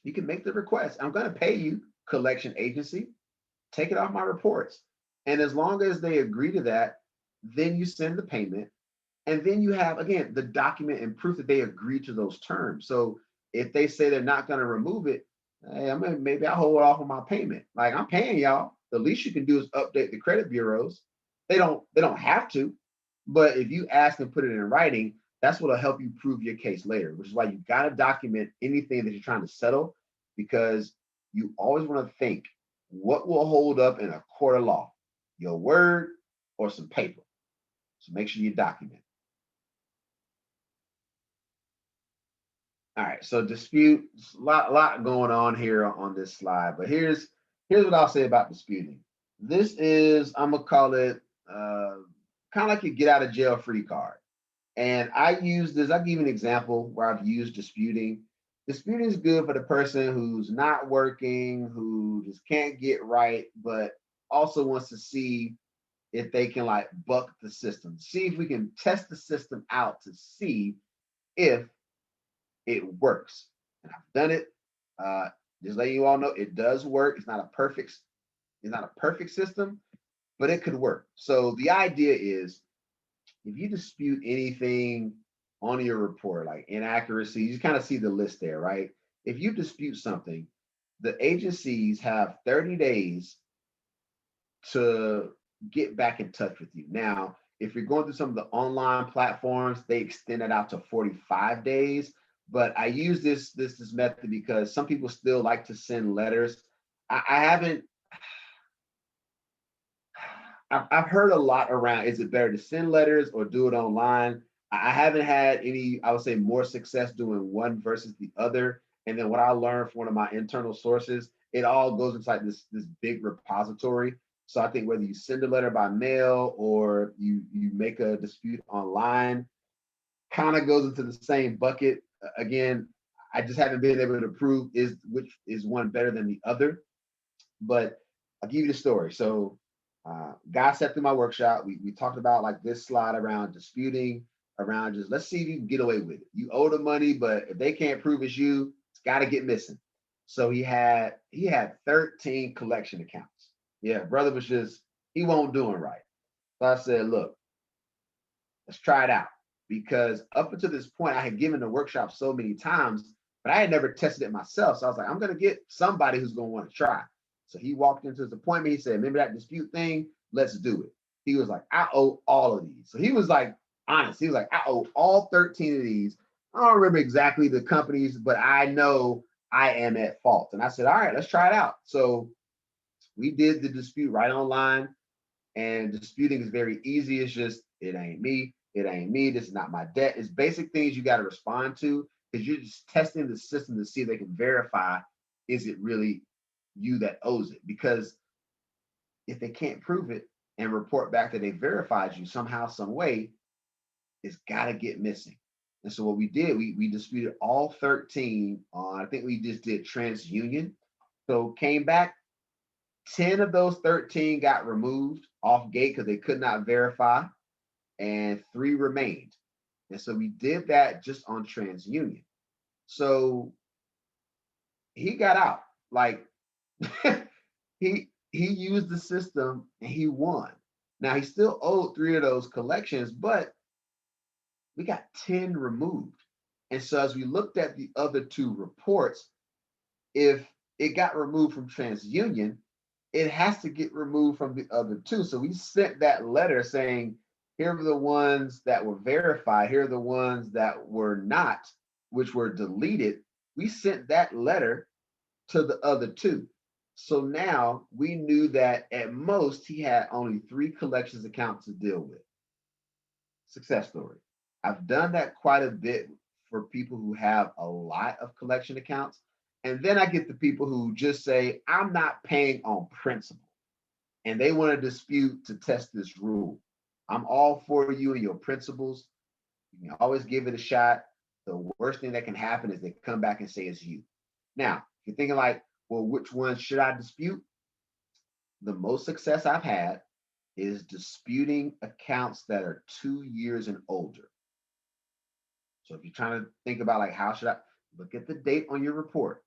You can make the request. I'm going to pay you, collection agency, take it off my reports. And as long as they agree to that, then you send the payment. And then you have, again, the document and proof that they agree to those terms. So if they say they're not going to remove it, hey, maybe I'll hold off on my payment. Like I'm paying y'all. the least you can do is update the credit bureaus. They don't have to, but if you ask and put it in writing, that's what'll help you prove your case later, which is why you got to document anything that you're trying to settle, because you always want to think what will hold up in a court of law, your word or some paper. So make sure you document. All right, so dispute, lot going on here on this slide, but here's what I'll say about disputing. This is, I'm gonna call it kind of like a get out of jail free card. And I use this, I'll give you an example where I've used disputing. Disputing is good for the person who's not working, who just can't get right, but also wants to see if they can like buck the system, see if we can test the system out to see if it works. And I've done it. Just letting you all know it does work. It's not a perfect system, but it could work. So the idea is if you dispute anything on your report, like inaccuracy, you kind of see the list there, right? If you dispute something, the agencies have 30 days to get back in touch with you. Now, if you're going through some of the online platforms, they extend it out to 45 days. But I use this method because some people still like to send letters. I haven't. I've heard a lot around. Is it better to send letters or do it online? I haven't had any, I would say, more success doing one versus the other. And then what I learned from one of my internal sources, it all goes inside this big repository. So I think whether you send a letter by mail or you make a dispute online, kind of goes into the same bucket. Again, I just haven't been able to prove which is one better than the other. But I'll give you the story. So guy sat through my workshop. We talked about like this slide around disputing, around just let's see if you can get away with it. You owe the money, but if they can't prove it's you, it's got to get missing. So he had 13 collection accounts. Yeah, brother was just, he won't doing right. So I said, look, let's try it out. Because up until this point, I had given the workshop so many times, but I had never tested it myself. So I was like, I'm going to get somebody who's going to want to try. So he walked into his appointment. He said, remember that dispute thing? Let's do it. He was like, I owe all of these. So he was like, honest. He was like, I owe all 13 of these. I don't remember exactly the companies, but I know I am at fault. And I said, all right, let's try it out. So we did the dispute right online. And disputing is very easy. It's just, it ain't me. It ain't me. This is not my debt. It's basic things you got to respond to because you're just testing the system to see if they can verify, is it really you that owes it? Because if they can't prove it and report back that they verified you somehow, some way, it's got to get missing. And so what we did, we disputed all 13 on, I think we just did TransUnion. So came back, 10 of those 13 got removed off gate because they could not verify, and 3 remained. And so we did that just on TransUnion. So he got out. Like he used the system and he won. Now he still owed 3 of those collections, but we got 10 removed. And so as we looked at the other 2 reports, if it got removed from TransUnion, it has to get removed from the other 2. So we sent that letter saying, here are the ones that were verified, here are the ones that were not, which were deleted. We sent that letter to the other 2. So now we knew that at most he had only 3 collections accounts to deal with. Success story. I've done that quite a bit for people who have a lot of collection accounts. And then I get the people who just say, I'm not paying on principle. And they want to dispute to test this rule. I'm all for you and your principles. You can always give it a shot. The worst thing that can happen is they come back and say it's you. Now, if you're thinking like, well, which one should I dispute? The most success I've had is disputing accounts that are 2 years and older. So if you're trying to think about like, how should I look at the date on your report?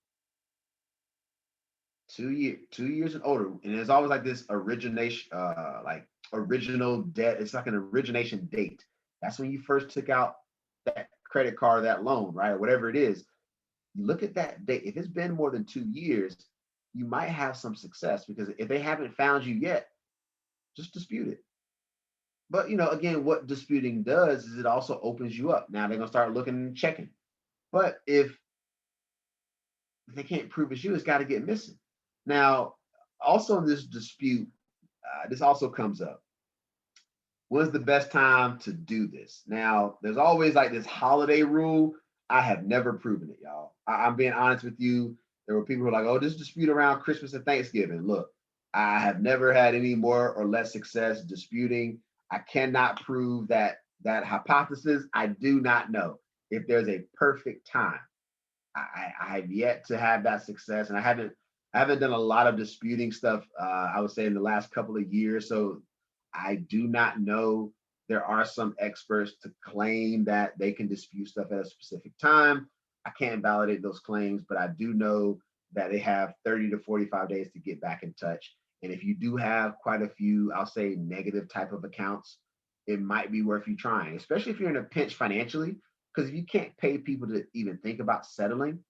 2 years and older. And there's always like this origination, like original debt. It's like an origination date. That's when you first took out that credit card, that loan, right? Or whatever it is. You look at that date. If it's been more than 2 years, you might have some success, because if they haven't found you yet, just dispute it. But again, what disputing does is it also opens you up. Now they're gonna start looking and checking. But if they can't prove it's you, it's got to get missing. Now, also in this dispute, this also comes up. When's the best time to do this? Now, there's always like this holiday rule. I have never proven it, y'all. I'm being honest with you. There were people who are like, oh, this dispute around Christmas and Thanksgiving. Look, I have never had any more or less success disputing. I cannot prove that hypothesis. I do not know if there's a perfect time. I have yet to have that success, and I haven't done a lot of disputing stuff. I would say in the last couple of years, so I do not know. There are some experts to claim that they can dispute stuff at a specific time. I can't validate those claims, but I do know that they have 30 to 45 days to get back in touch. And if you do have quite a few, I'll say negative type of accounts, it might be worth you trying, especially if you're in a pinch financially. Because if you can't pay people to even think about settling,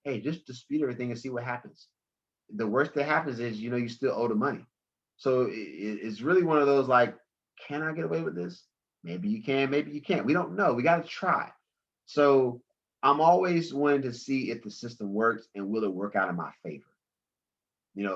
hey, just dispute everything and see what happens. The worst that happens is, you still owe the money. So it's really one of those like, can I get away with this? Maybe you can, maybe you can't. We don't know. We got to try. So I'm always wanting to see if the system works and will it work out in my favor.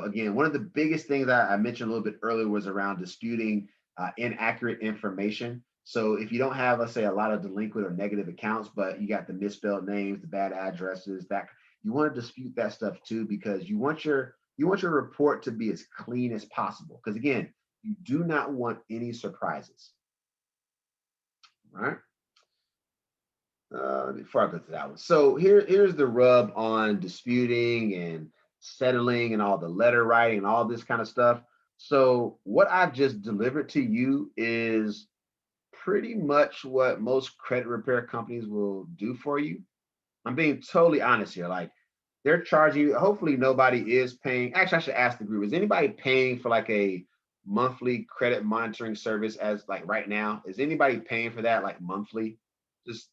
Again, one of the biggest things that I mentioned a little bit earlier was around disputing inaccurate information. So if you don't have, let's say, a lot of delinquent or negative accounts, but you got the misspelled names, the bad addresses, that you want to dispute that stuff too, because you want your report to be as clean as possible. Because again, you do not want any surprises. All right. Before I go to that one, so here's the rub on disputing and settling and all the letter writing and all this kind of stuff. So what I've just delivered to you is pretty much what most credit repair companies will do for you. I'm being totally honest here. Like, they're charging you. Hopefully nobody is paying. Actually, I should ask the group, is anybody paying for like a monthly credit monitoring service as like right now? Is anybody paying for that like monthly? Just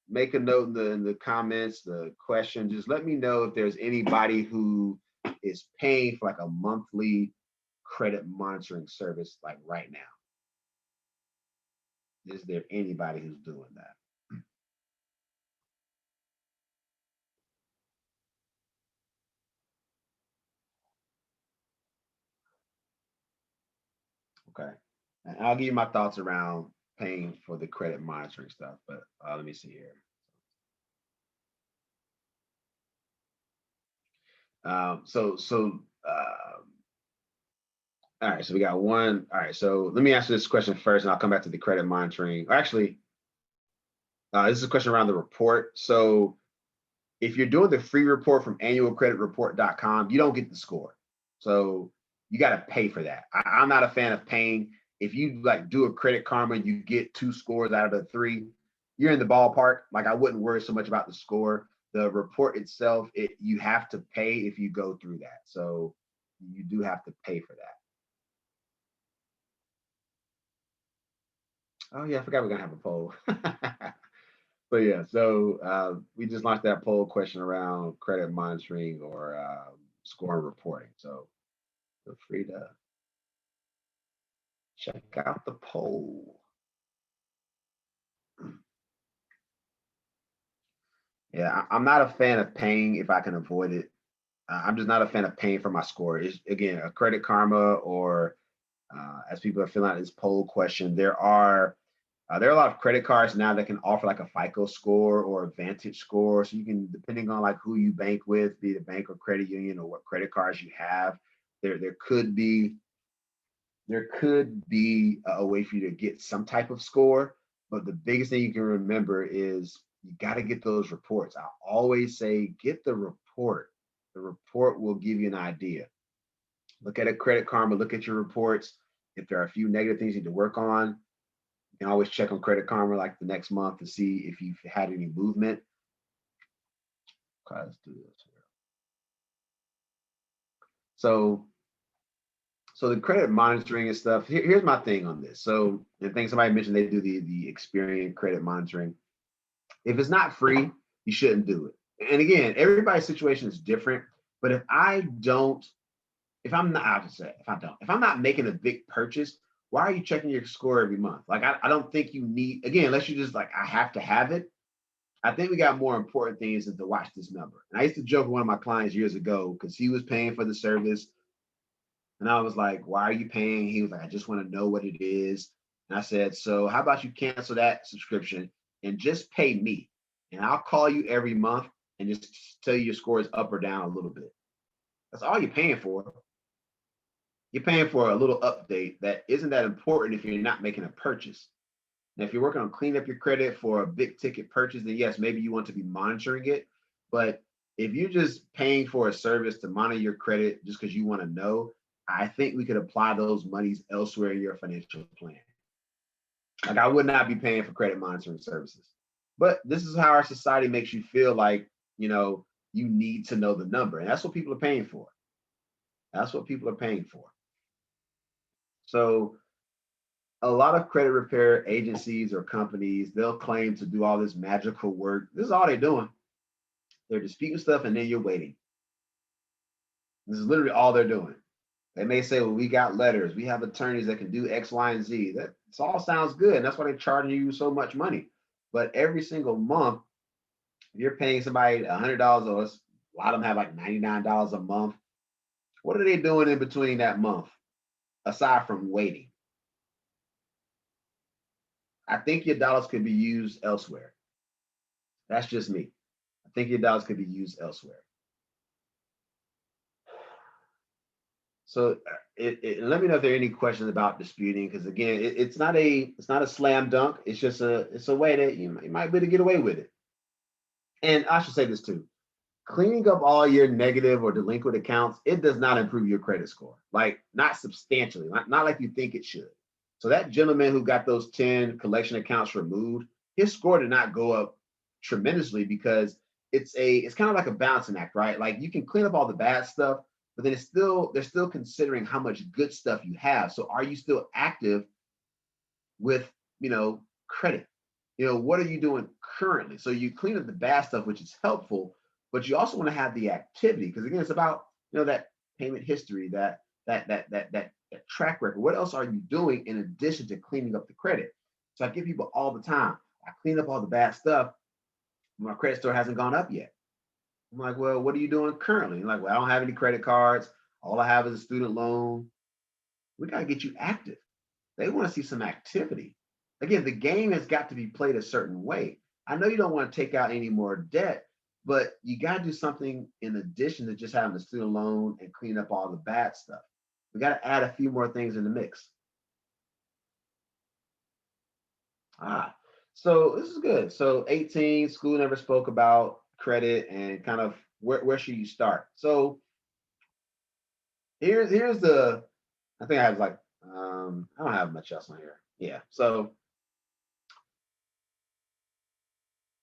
make a note in the comments, the question. Just let me know if there's anybody who is paying for like a monthly credit monitoring service like right now. Is there anybody who's doing that? Okay. And I'll give you my thoughts around paying for the credit monitoring stuff, but let me see here. All right, so we got one. All right, so let me answer this question first, and I'll come back to the credit monitoring. Or actually, this is a question around the report. So if you're doing the free report from Annualcreditreport.com, you don't get the score. So you got to pay for that. I'm not a fan of paying. If you like do a Credit Karma, you get 2 scores out of the 3, you're in the ballpark. Like, I wouldn't worry so much about the score. The report itself, you have to pay if you go through that. So you do have to pay for that. Oh yeah, I forgot we're gonna have a poll. But yeah, so we just launched that poll question around credit monitoring or score reporting. So feel free to check out the poll. Yeah, I'm not a fan of paying if I can avoid it. I'm just not a fan of paying for my score. It's, again, a Credit Karma or as people are filling out this poll question, there are a lot of credit cards now that can offer like a FICO score or a Vantage score. So you can, depending on like who you bank with, be it a bank or credit union or what credit cards you have, there could be a way for you to get some type of score. But the biggest thing you can remember is you got to get those reports. I always say, get the report. The report will give you an idea. Look at a Credit Karma, look at your reports. If there are a few negative things you need to work on, you can always check on Credit Karma like the next month to see if you've had any movement. Okay, let's do this here. So the credit monitoring and stuff, here's my thing on this. So I think somebody mentioned they do the Experian credit monitoring. If it's not free, you shouldn't do it. And again, everybody's situation is different, But if I'm not, I'll just say, if I'm not making a big purchase, why are you checking your score every month? Like, I don't think you need, again, unless you just like, I have to have it. I think we got more important things than to watch this number. And I used to joke with one of my clients years ago because he was paying for the service. And I was like, why are you paying? He was like, I just want to know what it is. And I said, so how about you cancel that subscription and just pay me? And I'll call you every month and just tell you your score is up or down a little bit. That's all you're paying for. You're paying for a little update that isn't that important if you're not making a purchase. Now, if you're working on cleaning up your credit for a big ticket purchase, then yes, maybe you want to be monitoring it. But if you're just paying for a service to monitor your credit just because you want to know, I think we could apply those monies elsewhere in your financial plan. Like, I would not be paying for credit monitoring services. But this is how our society makes you feel like, you need to know the number. And that's what people are paying for. That's what people are paying for. So a lot of credit repair agencies or companies, they'll claim to do all this magical work. This is all they're doing. They're disputing stuff and then you're waiting. This is literally all they're doing. They may say, well, we got letters. We have attorneys that can do X, Y, and Z. That all sounds good. And that's why they're charging you so much money. But every single month, if you're paying somebody $100, or a lot of them have like $99 a month. What are they doing in between that month, aside from waiting? I think your dollars could be used elsewhere. That's just me. I think your dollars could be used elsewhere. So let me know if there are any questions about disputing, because again, it's not a slam dunk. It's just it's a way that you might be able to get away with it. And I should say this too. Cleaning up all your negative or delinquent accounts, it does not improve your credit score. Like, not substantially, not like you think it should. So that gentleman who got those 10 collection accounts removed, his score did not go up tremendously because it's kind of like a balancing act, right? Like, you can clean up all the bad stuff, but then they're still considering how much good stuff you have. So are you still active with, credit? What are you doing currently? So you clean up the bad stuff, which is helpful, but you also want to have the activity, because again, it's about, that payment history, that track record. What else are you doing in addition to cleaning up the credit? So I give people all the time, I clean up all the bad stuff. My credit score hasn't gone up yet. I'm like, well, what are you doing currently? I'm like, well, I don't have any credit cards. All I have is a student loan. We got to get you active. They want to see some activity. Again, the game has got to be played a certain way. I know you don't want to take out any more debt, but you got to do something in addition to just having the student loan and clean up all the bad stuff. We got to add a few more things in the mix. So this is good. So 18, school never spoke about credit and kind of where should you start? So here's the, I think I have like, I don't have much else on here. Yeah. So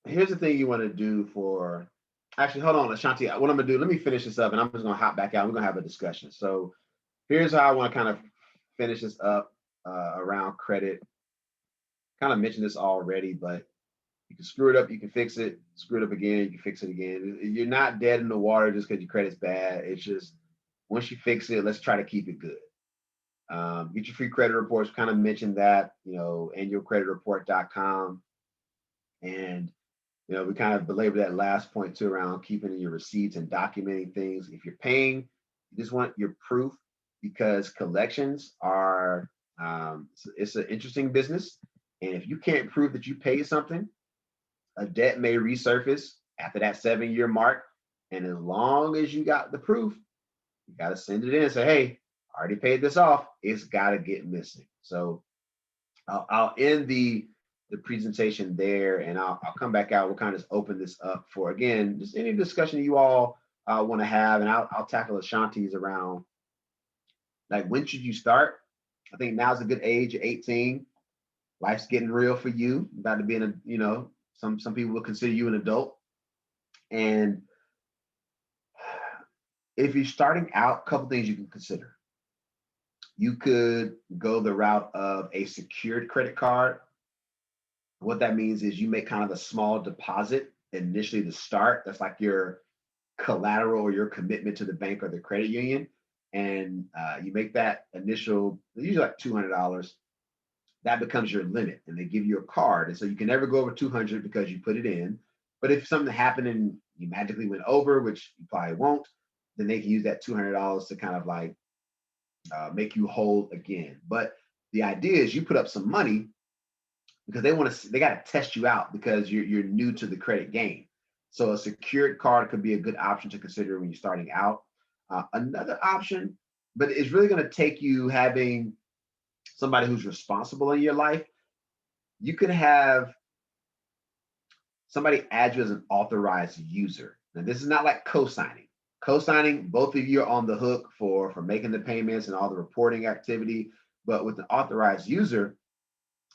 here's the thing you want to do for, actually, hold on, Ashanti. What I'm gonna do, let me finish this up and I'm just gonna hop back out. We're gonna have a discussion. So here's how I want to kind of finish this up around credit. Kind of mentioned this already, but you can screw it up, you can fix it, screw it up again, you can fix it again. You're not dead in the water just because your credit's bad. It's just, once you fix it, let's try to keep it good. Get your free credit reports. Kind of mentioned that, annualcreditreport.com. And we kind of belabor that last point too around keeping your receipts and documenting things. If you're paying, you just want your proof, because collections are, it's an interesting business. And if you can't prove that you paid something, a debt may resurface after that 7-year mark. And as long as you got the proof, you got to send it in and say, hey, I already paid this off. It's got to get missing. So I'll end the presentation there, and I'll come back out. We'll kind of just open this up for, again, just any discussion you all want to have, and I'll tackle Ashanti's around, like, when should you start? I think now's a good age, at 18. Life's getting real for you. About to be in a, some people will consider you an adult. And if you're starting out, a couple things you can consider. You could go the route of a secured credit card. What that means is you make kind of a small deposit initially to start. That's like your collateral or your commitment to the bank or the credit union, and you make that initial, usually like $200. That becomes your limit, and they give you a card, and so you can never go over 200 because you put it in. But if something happened and you magically went over, which you probably won't, then they can use that $200 to kind of like make you whole again. But the idea is you put up some money because they got to test you out because you're new to the credit game. So a secured card could be a good option to consider when you're starting out. Another option, but it's really going to take you having somebody who's responsible in your life. You could have somebody add you as an authorized user. Now, this is not like co-signing. Co-signing, both of you are on the hook for making the payments and all the reporting activity. But with an authorized user,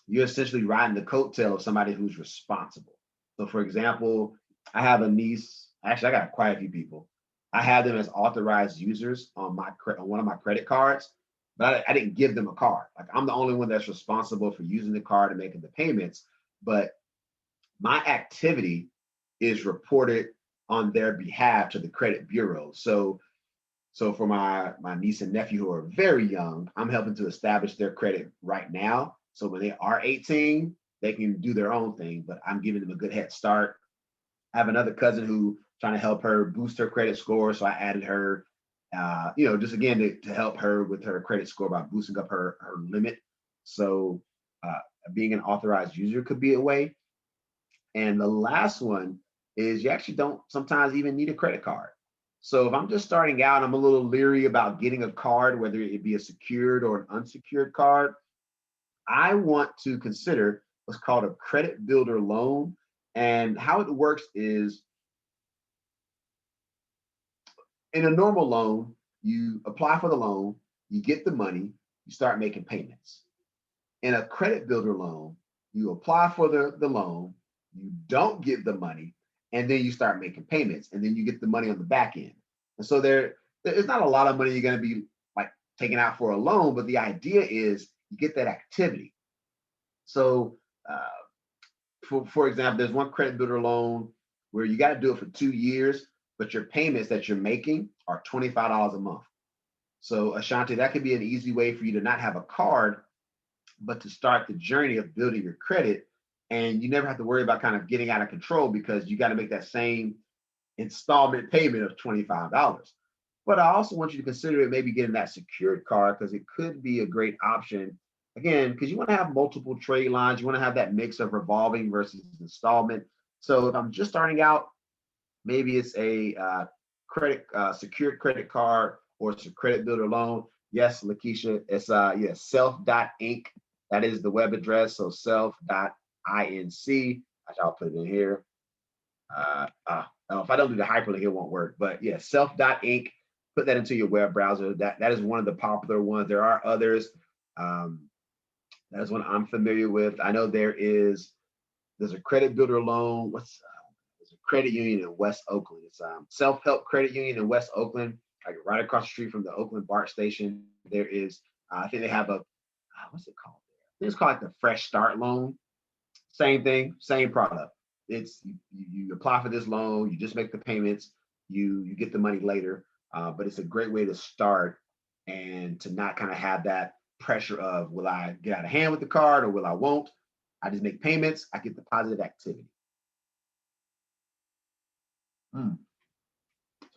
you're essentially riding the coattail of somebody who's responsible. So, for example, I have a niece. Actually, I got quite a few people. I have them as authorized users on one of my credit cards, but I didn't give them a card. Like I'm the only one that's responsible for using the card and making the payments. But my activity is reported on their behalf to the credit bureau. So for my niece and nephew who are very young, I'm helping to establish their credit right now. So when they are 18, they can do their own thing, but I'm giving them a good head start. I have another cousin who trying to help her boost her credit score. So I added her, just again to help her with her credit score by boosting up her limit. So being an authorized user could be a way. And the last one is you actually don't sometimes even need a credit card. So if I'm just starting out, I'm a little leery about getting a card, whether it be a secured or an unsecured card. I want to consider what's called a credit builder loan. And how it works is in a normal loan, you apply for the loan, you get the money, you start making payments. In a credit builder loan, you apply for the loan, you don't get the money, and then you start making payments, and then you get the money on the back end. And so there's not a lot of money you're going to be like taking out for a loan, but the idea is you get that activity. So, for example, there's one credit builder loan where you got to do it for 2 years, but your payments that you're making are $25 a month. So, Ashanti, that could be an easy way for you to not have a card, but to start the journey of building your credit. And you never have to worry about kind of getting out of control because you got to make that same installment payment of $25. But I also want you to consider it maybe getting that secured card because it could be a great option. Again, because you want to have multiple trade lines, you want to have that mix of revolving versus installment. So if I'm just starting out, maybe it's a secured credit card or it's a credit builder loan. Yes, Lakeisha, it's self.inc. That is the web address. So self.inc. I'll put it in here. If I don't do the hyperlink, it won't work. But yeah, self.inc. Put that into your web browser. That is one of the popular ones. There are others. That is one I'm familiar with. I know there's a credit builder loan. There's a credit union in West Oakland. It's self-help credit union in West Oakland, like right across the street from the Oakland BART station. There is, I think they have what's it called? I think it's called like the Fresh Start loan. Same thing, same product. It's you apply for this loan, you just make the payments, you get the money later. But it's a great way to start and to not kind of have that pressure of will I get out of hand with the card or will I won't. I just make payments, I get the positive activity. So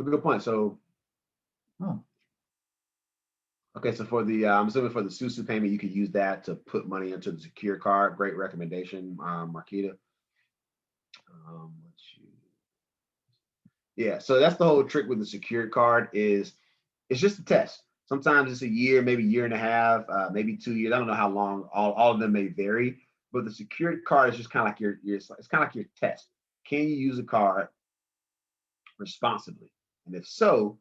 good point. So okay, so for the I'm assuming for the SuSu payment, you could use that to put money into the secure card. Great recommendation, Marquita. Yeah, so that's the whole trick with the secured card is it's just a test. Sometimes it's a year, maybe year and a half, maybe 2 years. I don't know how long. All of them may vary, but the secured card is just kind of like it's kind of like your test. Can you use a card responsibly? And if so,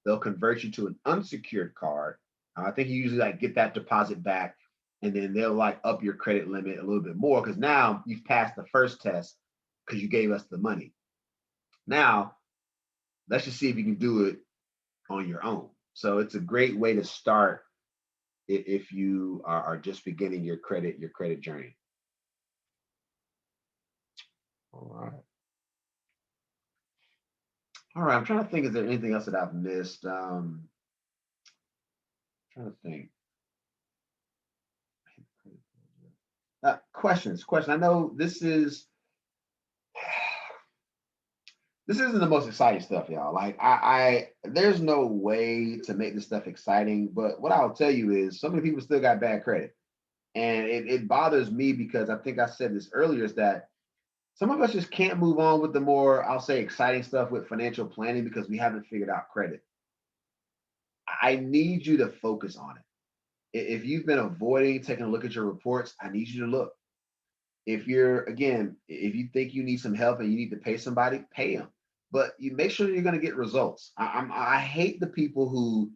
they'll convert you to an unsecured card. I think you usually like get that deposit back, and then they'll like up your credit limit a little bit more because now you've passed the first test because you gave us the money. Now let's just see if you can do it on your own. So it's a great way to start if you are just beginning your credit journey. All right. All right, I'm trying to think, is there anything else that I've missed? Trying to think. Question. I know this isn't the most exciting stuff, y'all. Like there's no way to make this stuff exciting, but what I'll tell you is so many people still got bad credit. And it bothers me because I think I said this earlier, is that some of us just can't move on with the more, I'll say, exciting stuff with financial planning because we haven't figured out credit. I need you to focus on it. If you've been avoiding taking a look at your reports, I need you to look. If you think you need some help and you need to pay somebody, pay them. But you make sure you're going to get results. I hate the people who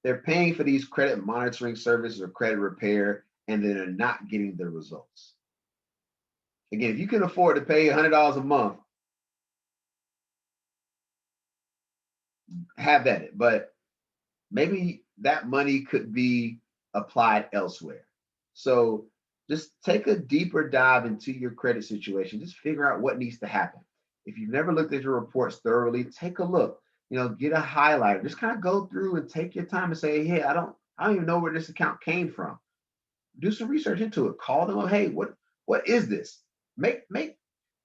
they're paying for these credit monitoring services or credit repair and then they're not getting the results. Again, if you can afford to pay $100 a month, have at it. But maybe that money could be applied elsewhere. So just take a deeper dive into your credit situation. Just figure out what needs to happen. If you've never looked at your reports thoroughly, take a look. Get a highlighter. Just kind of go through and take your time and say, hey, I don't even know where this account came from. Do some research into it. Call them up. Hey, what is this? Make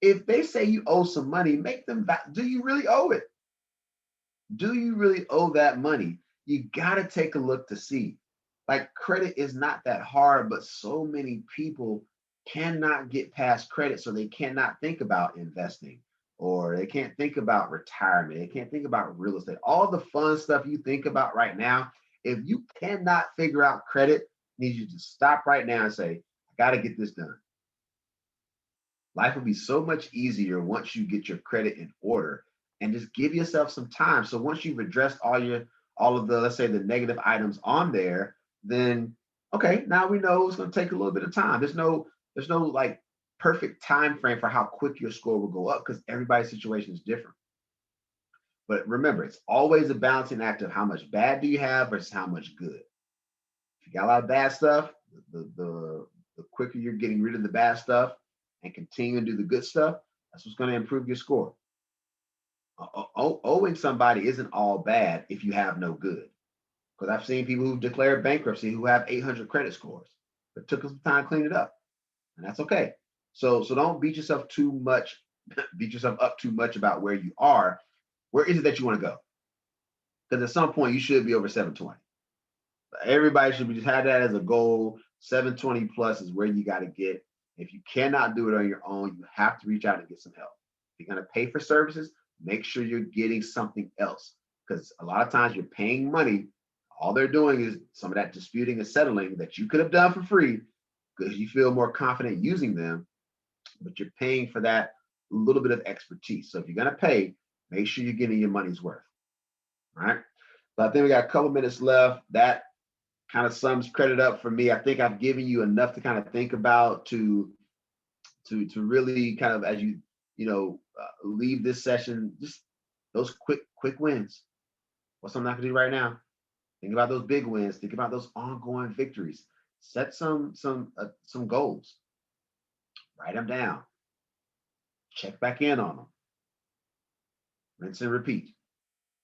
if they say you owe some money, make them back. Do you really owe it? Do you really owe that money? You got to take a look to see. Like, credit is not that hard, but so many people cannot get past credit, so they cannot think about investing or they can't think about retirement. They can't think about real estate. All the fun stuff you think about right now, if you cannot figure out credit, I need you to stop right now and say, I got to get this done. Life will be so much easier once you get your credit in order and just give yourself some time. So once you've addressed all of the, let's say, the negative items on there, then okay, now we know it's going to take a little bit of time. There's no like perfect time frame for how quick your score will go up because everybody's situation is different. But remember, it's always a balancing act of how much bad do you have versus how much good. If you got a lot of bad stuff, the quicker you're getting rid of the bad stuff and continue to do the good stuff, that's what's going to improve your score. Owing somebody isn't all bad if you have no good. Because I've seen people who've declared bankruptcy who have 800 credit scores, but took some time to clean it up, and that's okay. So don't beat yourself up too much about where you are. Where is it that you want to go? Because at some point you should be over 720. Everybody should be just have that as a goal. 720 plus is where you got to get. If you cannot do it on your own, you have to reach out and get some help. If you're going to pay for services, make sure you're getting something else. Because a lot of times you're paying money. All they're doing is some of that disputing and settling that you could have done for free because you feel more confident using them, but you're paying for that little bit of expertise. So if you're going to pay, make sure you're getting your money's worth. All right. So I think we got a couple minutes left. That kind of sums credit up for me. I think I've given you enough to kind of think about to really kind of, as you leave this session, just those quick wins. What's something I can do right now? Think about those big wins. Think about those ongoing victories. Set some goals. Write them down. Check back in on them. Rinse and repeat.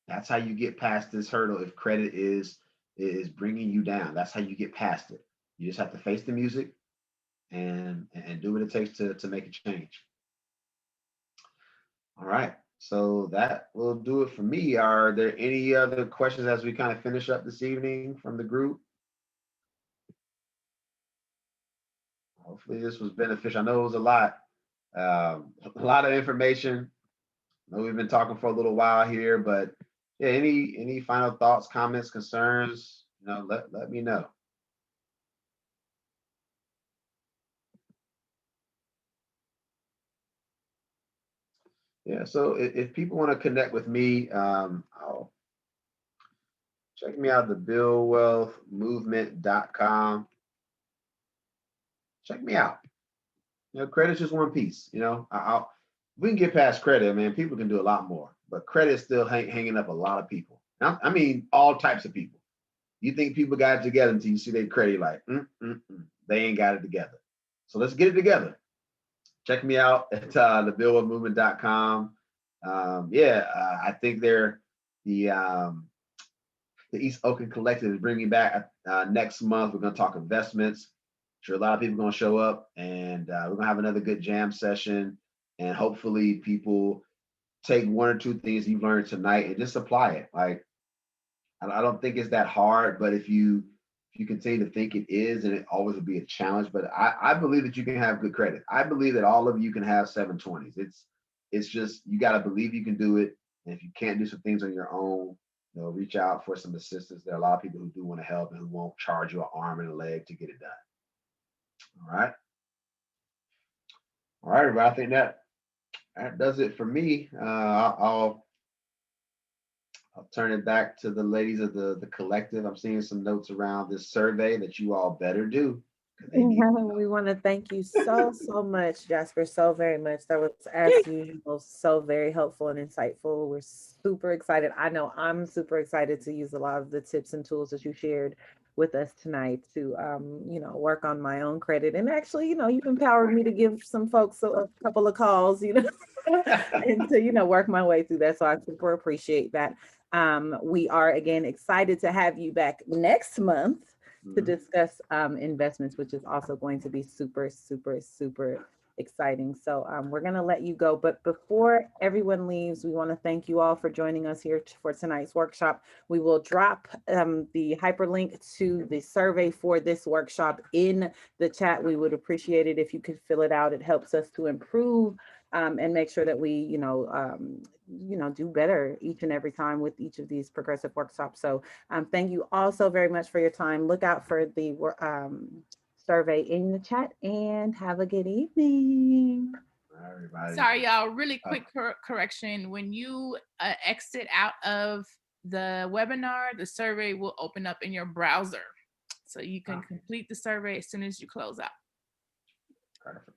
That's how you get past this hurdle. If credit is bringing you down, that's how you get past it. You just have to face the music and do what it takes to make a change. All right. So that will do it for me. Are there any other questions as we kind of finish up this evening from the group? Hopefully this was beneficial. I know it was a lot of information. I know we've been talking for a little while here, but yeah, any final thoughts, comments, concerns, let me know. Yeah, so if people want to connect with me, I'll check me out at thebuildwealthmovement.com. Check me out. Credit's just one piece. We can get past credit, man. People can do a lot more, but credit is still hanging up a lot of people. I mean, all types of people. You think people got it together until you see their credit, like, they ain't got it together. So let's get it together. Check me out at thebuildwealthmovement.com. I think the East Oakland Collective is bringing back next month. We're going to talk investments. Sure, a lot of people are going to show up, and we're going to have another good jam session. And hopefully, people take one or two things you've learned tonight and just apply it. Like, I don't think it's that hard, but if you continue to think it is, and it always will be a challenge. But I believe that you can have good credit. I believe that all of you can have 720s. It's just you got to believe you can do it. And if you can't do some things on your own, reach out for some assistance. There are a lot of people who do want to help and who won't charge you an arm and a leg to get it done. All right. All right, everybody. I think that does it for me. I'll turn it back to the ladies of the collective. I'm seeing some notes around this survey that you all better do. We want to thank you so much, Jasper, so very much. That was, as usual, so very helpful and insightful. We're super excited. I know I'm super excited to use a lot of the tips and tools that you shared with us tonight to, work on my own credit. And actually, you've empowered me to give some folks a couple of calls, and to, work my way through that. So I super appreciate that. We are, again, excited to have you back next month to discuss investments, which is also going to be super, super, super exciting. So we're going to let you go. But before everyone leaves, we want to thank you all for joining us here for tonight's workshop. We will drop the hyperlink to the survey for this workshop in the chat. We would appreciate it if you could fill it out. It helps us to improve and make sure that we, do better each and every time with each of these progressive workshops. So thank you all so very much for your time. Look out for the survey in the chat and have a good evening. Everybody. Sorry, y'all, really quick correction. When you exit out of the webinar, the survey will open up in your browser. So you can complete the survey as soon as you close out. Perfect.